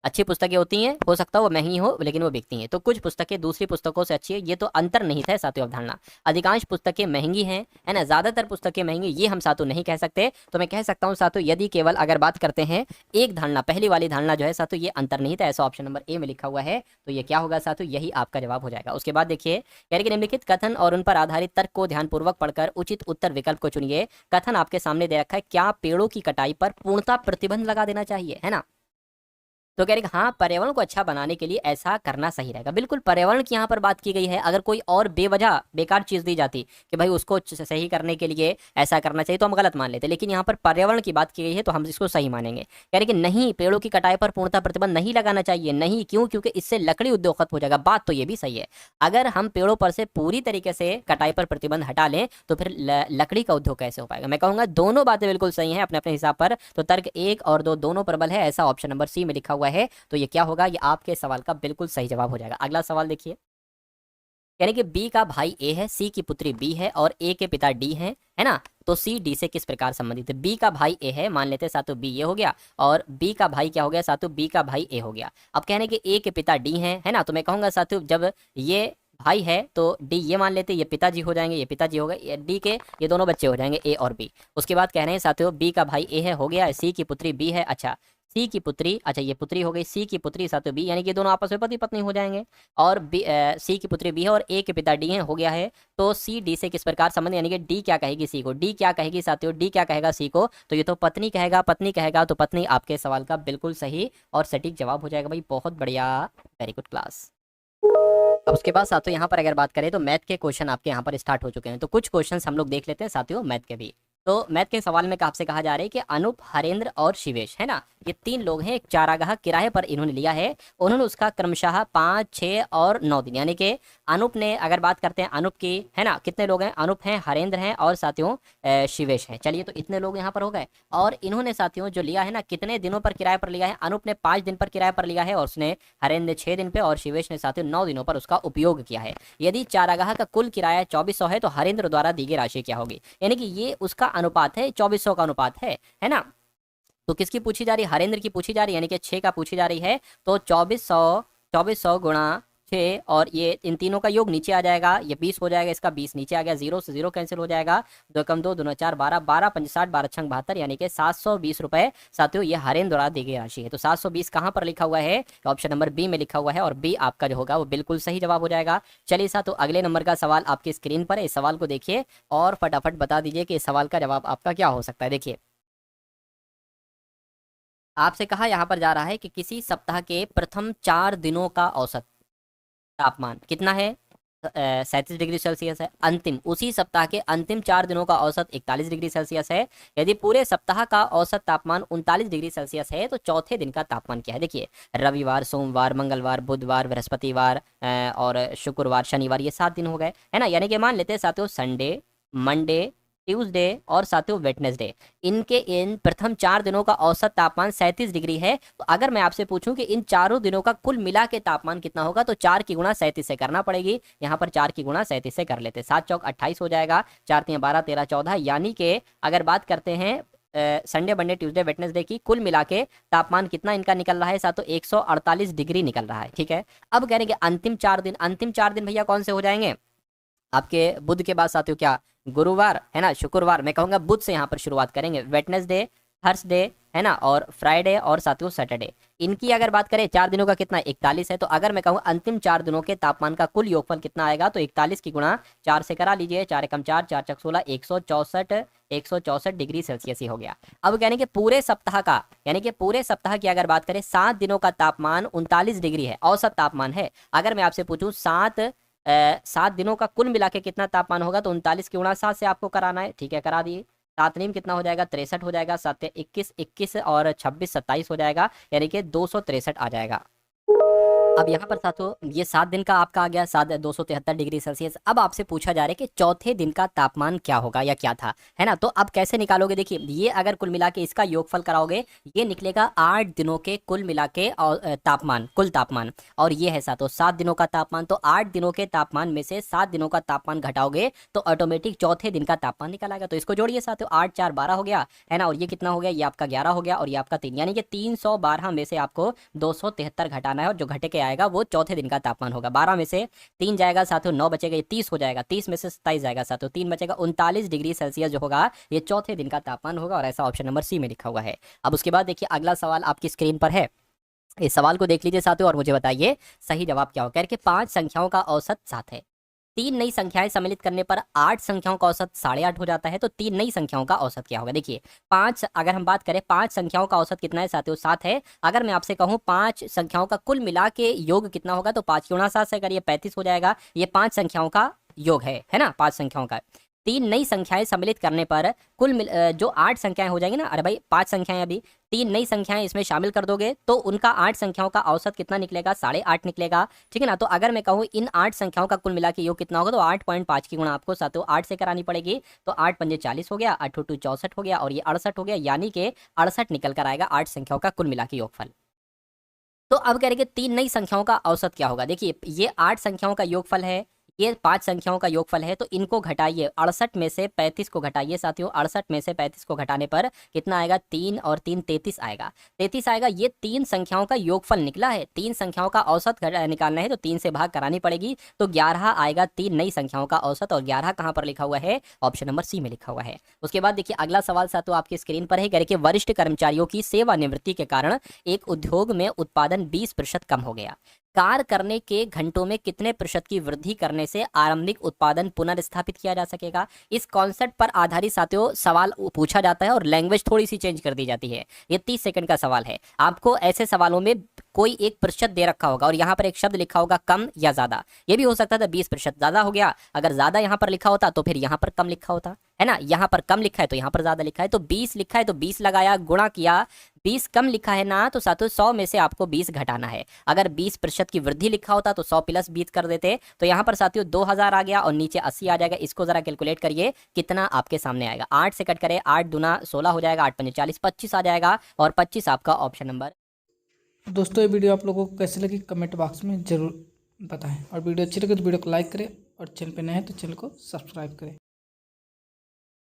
अच्छी पुस्तकें होती हैं, हो सकता है वो महंगी हो लेकिन वो बिकती हैं। तो कुछ पुस्तकें दूसरी पुस्तकों से अच्छी है, ये तो अंतर्निहित है साथियों अवधारणा। अधिकांश पुस्तकें महंगी हैं, है ना, ज्यादातर पुस्तकें महंगी, ये हम साथियों नहीं कह सकते। तो मैं कह सकता हूँ साथियों यदि केवल अगर बात करते हैं एक धारणा, पहली वाली धारणा जो है साथियों ये अंतर्निहित है, ऐसा ऑप्शन नंबर ए में लिखा हुआ है। तो ये क्या होगा साथियों? यही आपका जवाब हो जाएगा। उसके बाद देखिए कह रहे कि निम्नलिखित कथन और उन पर आधारित तर्क को ध्यानपूर्वक पढ़कर उचित उत्तर विकल्प को चुनिए। कथन आपके सामने दे रखा है, क्या पेड़ों की कटाई पर पूर्णतः प्रतिबंध लगा देना चाहिए, है ना। तो कह रहे कि हाँ पर्यावरण को अच्छा बनाने के लिए ऐसा करना सही रहेगा। बिल्कुल पर्यावरण की यहाँ पर बात की गई है। अगर कोई और बेवजह बेकार चीज दी जाती कि भाई उसको सही करने के लिए ऐसा करना चाहिए तो हम गलत मान लेते, लेकिन यहाँ पर पर्यावरण की बात की गई है तो हम इसको सही मानेंगे। कह रहे कि नहीं, पेड़ों की कटाई पर पूर्णतः प्रतिबंध नहीं लगाना चाहिए। नहीं क्यों? क्योंकि इससे लकड़ी उद्योग खत्म हो जाएगा। बात तो ये भी सही है, अगर हम पेड़ों पर से पूरी तरीके से कटाई पर प्रतिबंध हटा लें तो फिर लकड़ी का उद्योग कैसे हो पाएगा? मैं कहूंगा दोनों बातें बिल्कुल सही हैं अपने अपने हिसाब पर। तो तर्क 1 और 2 दोनों प्रबल है, ऐसा ऑप्शन नंबर सी में लिखा हुआ है। तो ये क्या होगा? ये आपके सवाल का बिल्कुल सही जवाब हो जाएगा। अगला सवाल देखिए, यानी कि बी का भाई ए है, सी की पुत्री बी है और ए के पिता डी हैं, है ना। तो सी डी से किस प्रकार संबंधित है? बी का भाई ए है, मान लेते हैं सातों बी ये हो गया, और बी का भाई क्या हो गया सातों? बी का भाई ए हो गया। अब कहने कि ए के पिता डी हैं, है ना। तो मैं कहूंगा साथियों जब ये भाई है तो डी ये मान लेते हैं, ये पिताजी हो जाएंगे, ये पिताजी हो गए, डी के ये दोनों बच्चे हो जाएंगे ए और बी। उसके बाद कह रहे हैं साथियों बी का भाई ए है, हो गया, सी की पुत्री बी है, अच्छा सी की पुत्री, अच्छा ये पुत्री हो गई, सी की पुत्री साथियों बी, यानी कि दोनों आपस में पति पत्नी हो जाएंगे। और बी सी की पुत्री बी है और ए के पिता डी हैं, हो गया है। तो सी डी से किस प्रकार संबंध, यानी कि डी क्या कहेगी सी को, डी क्या कहेगी साथियों? डी क्या कहेगा सी को? तो ये तो पत्नी कहेगा, पत्नी कहेगा, तो पत्नी आपके सवाल का बिल्कुल सही और सटीक जवाब हो जाएगा भाई। बहुत बढ़िया, वेरी गुड क्लास। अब उसके बाद साथियों यहाँ पर अगर बात करें तो मैथ के क्वेश्चन आपके यहाँ पर स्टार्ट हो चुके हैं। तो कुछ क्वेश्चंस हम लोग देख लेते हैं साथियों मैथ के भी। तो मैथ के सवाल में आपसे कहा जा रहा है कि अनूप, हरेंद्र और शिवेश, है ना, ये 3 लोग हैं, एक चारागाह किराए पर इन्होंने लिया है। उन्होंने उसका क्रमशः 5, 6 और 9 दिन, यानी कि अनूप ने, अगर बात करते हैं अनूप की, है ना, कितने लोग हैं? अनूप हैं, हरेंद्र हैं और साथियों शिवेश हैं। चलिए तो इतने लोग यहाँ पर हो गए। और इन्होंने साथियों जो लिया है ना, कितने दिनों पर किराए पर लिया है? अनूप ने 5 दिन पर किराए पर लिया है और उसने, हरेंद्र ने 6 दिन पे और शिवेश ने साथियों 9 दिनों पर उसका उपयोग किया है। यदि चारागाह का कुल किराया 2400 है तो हरेंद्र द्वारा दी गई राशि क्या होगी? यानी कि ये उसका अनुपात है, 2400 का अनुपात है ना। तो किसकी पूछी जा रही है? हरेंद्र की पूछी जा रही है, यानी कि 6 का पूछी जा रही है। तो 2400 गुणा 6 और ये इन तीनों का योग नीचे आ जाएगा, ये 20 हो जाएगा, इसका 20 नीचे आ गया, 0 से 0 कैंसिल हो जाएगा, 2 कम 2 2 4 12 12 5 60 12 6 72, यानी कि 720 रुपए साथियों ये हरेंद्र द्वारा दी गई राशि है। तो 720 कहाँ पर लिखा हुआ है? ऑप्शन नंबर बी में लिखा हुआ है और बी आपका जो होगा वो बिल्कुल सही जवाब हो जाएगा। चलिए साथियों अगले नंबर का सवाल आपकी स्क्रीन पर है, इस सवाल को देखिए और फटाफट बता दीजिए कि इस सवाल का जवाब आपका क्या हो सकता है। देखिए आपसे कहा यहाँ पर जा रहा है कि किसी सप्ताह के प्रथम 4 दिनों का औसत तापमान कितना है? 37 डिग्री सेल्सियस है। अंतिम उसी सप्ताह के अंतिम 4 दिनों का औसत 41 डिग्री सेल्सियस है। यदि पूरे सप्ताह का औसत तापमान 39 डिग्री सेल्सियस है तो चौथे दिन का तापमान क्या है? देखिए, रविवार, सोमवार, मंगलवार, बुधवार, बृहस्पतिवार और शुक्रवार, शनिवार, ये 7 दिन हो गए, है ना। यानी कि मान लेते हैं साथियों संडे, मंडे, ट्यूसडे और साथियों वेटनेसडे, इनके इन प्रथम 4 दिनों का औसत तापमान 37 डिग्री है। तो अगर मैं आपसे पूछूं कि इन चारों दिनों का कुल मिला के तापमान कितना होगा, तो 4 की गुणा 37 से करना पड़ेगी। यहाँ पर 4 की गुणा 37 से कर लेते, 7 चौक 28 हो जाएगा, 4 3 12 13 14, यानी कि अगर बात करते हैं संडे, मंडे, ट्यूसडे, वेटनेसडे की, कुल मिला के तापमान कितना इनका निकल रहा है साथियों? 148 डिग्री निकल रहा है, ठीक है। अब कह रहे हैं कि अंतिम 4 दिन, अंतिम 4 दिन भैया कौन से हो जाएंगे? आपके बुध के बाद साथियों क्या? गुरुवार, है ना, शुक्रवार, मैं कहूंगा बुध से यहाँ पर शुरुआत करेंगे, वेटनेसडे, थर्सडे, है ना, और फ्राइडे और साथियों सैटरडे। इनकी अगर बात करें 4 दिनों का कितना? 41 है। तो अगर मैं कहूँ अंतिम 4 दिनों के तापमान का कुल योगफल कितना आएगा, तो 41 की गुणा 4 से करा लीजिए, 4 एकम 4, 4 चक 16, 164 डिग्री सेल्सियस ही हो गया। अब कहने के पूरे सप्ताह का, यानी कि पूरे सप्ताह की अगर बात करें, 7 दिनों का तापमान 39 डिग्री है, औसत तापमान है। अगर मैं आपसे पूछूं 7 दिनों का कुल मिला के कितना तापमान होगा, तो 39 की गुणा 7 से आपको कराना है, ठीक है, करा दिए। 7 नीम कितना हो जाएगा? 63 हो जाएगा, 7 21, 21 और 26 27 हो जाएगा, यानी कि 263 आ जाएगा। अब यहाँ पर साथियों ये 7 दिन का आपका आ गया, 273 डिग्री सेल्सियस। अब आपसे पूछा जा रहा है कि चौथे दिन का तापमान क्या होगा या क्या था, है ना। तो अब कैसे निकालोगे? देखिए, ये अगर कुल मिला के इसका योगफल कराओगे, ये निकलेगा 8 दिनों के कुल मिला के तापमान, कुल तापमान। और ये है साथियों 7 दिनों का तापमान। तो 8 दिनों के तापमान में से 7 दिनों का तापमान घटाओगे तो ऑटोमेटिक चौथे दिन का तापमान निकल आएगा। तो इसको जोड़िए साथियों, 8 4 12 हो गया, है ना, और ये कितना हो गया? ये आपका 11 हो गया, और ये आपका 3, यानी कि 312 में से आपको 273 घटाना है, और जो घटे के आएगा वो चौथे दिन का तापमान होगा। 12 में से 3 जाएगा साथियों, 9 बचेगा, ये 30 हो जाएगा, 30 में से 27 जाएगा साथियों, 3 बचेगा, 39 डिग्री सेल्सियस जो होगा ये चौथे दिन का तापमान होगा, और ऐसा ऑप्शन नंबर सी में लिखा हुआ है। अब उसके बाद देखिए अगला सवाल आपकी स्क्रीन पर है, इस सवाल को देख लीजिए साथियों और मुझे बताइए सही जवाब क्या हो। कह रहे कि 5 संख्याओं का औसत 7 है, 3 नई संख्याएं सम्मिलित करने पर 8 संख्याओं का औसत 8.5 हो जाता है। तो 3 नई संख्याओं का औसत क्या होगा? देखिए 5, अगर हम बात करें 5 संख्याओं का औसत कितना है साथियों? 7 है। अगर मैं आपसे कहूं 5 संख्याओं का कुल मिला के योग कितना होगा, तो 5 गुणा 7 से करिए 35 हो जाएगा। ये 5 संख्याओं का योग है ना, 5 संख्याओं का। 3 नई संख्याएं सम्मिलित करने पर जो 8 संख्याएं हो जाएंगी ना, अरे भाई 5 संख्याएं, अभी 3 नई संख्याएं इसमें शामिल कर दोगे तो उनका 8 संख्याओं का औसत कितना निकलेगा? 8.5 निकलेगा, ठीक है ना। तो अगर मैं कहूँ इन 8 संख्याओं का कुल मिला के योग कितना होगा, तो 8.5 की गुणा आपको साथियों 8 से करानी पड़ेगी। तो 8 पंजे 40 हो गया, 8 2 64 हो गया, और ये 68 हो गया, यानी कि 68 निकल कर आएगा 8 संख्याओं का कुल मिला के योगफल। तो अब कह रहे कि 3 नई संख्याओं का औसत क्या होगा? देखिए ये 8 संख्याओं का योगफल है, ये 5 संख्याओं का योगफल है, तो इनको घटाइए, 68 में से 35 को घटाइए साथियों, 68 में से 35 को घटाने पर कितना आएगा? 3 और 3 33 आएगा, 33 आएगा। ये 3 संख्याओं का योगफल निकला है, 3 संख्याओं का औसत निकालना है तो 3 से भाग करानी पड़ेगी, तो 11 आएगा 3 नई संख्याओं का औसत। और 11 कहाँ पर लिखा हुआ है? ऑप्शन नंबर सी में लिखा हुआ है। उसके बाद देखिए अगला सवाल साथियों आपकी स्क्रीन पर है, कह रहे कि वरिष्ठ कर्मचारियों की सेवानिवृत्ति के कारण एक उद्योग में उत्पादन 20% कम हो गया, कार्य करने के घंटों में कितने प्रतिशत की वृद्धि करने से आरंभिक उत्पादन पुनर्स्थापित किया जा सकेगा? इस कॉन्सेप्ट पर आधारित साथियों सवाल पूछा जाता है और लैंग्वेज थोड़ी सी चेंज कर दी जाती है। ये 30 सेकंड का सवाल है। आपको ऐसे सवालों में कोई एक प्रतिशत दे रखा होगा और यहाँ पर एक शब्द लिखा होगा कम या ज्यादा। ये भी हो सकता था 20% ज्यादा हो गया, अगर ज्यादा यहाँ पर लिखा होता तो फिर यहाँ पर कम लिखा होता, है ना। यहाँ पर कम लिखा है तो यहाँ पर ज्यादा लिखा है, तो 20 लिखा है तो 20 लगाया, गुणा किया। 20 कम लिखा है ना, तो साथियों 100 में से आपको 20 घटाना है। अगर 20% की वृद्धि लिखा होता तो 100 प्लस 20 कर देते। तो यहाँ पर साथियों 2000 आ गया और नीचे 80 आ जाएगा। इसको जरा कैलकुलेट करिए कितना आपके सामने आएगा। 8 से कट करें, 8 दूना 16 हो जाएगा, 8 पंजे 40, 25 आ जाएगा, और 25 आपका ऑप्शन नंबर। दोस्तों ये वीडियो आप लोगों को कैसे लगी कमेंट बॉक्स में जरूर बताएं, और वीडियो अच्छी लगे तो वीडियो को लाइक करें, और चैनल पे नए हैं तो चैनल को सब्सक्राइब करें।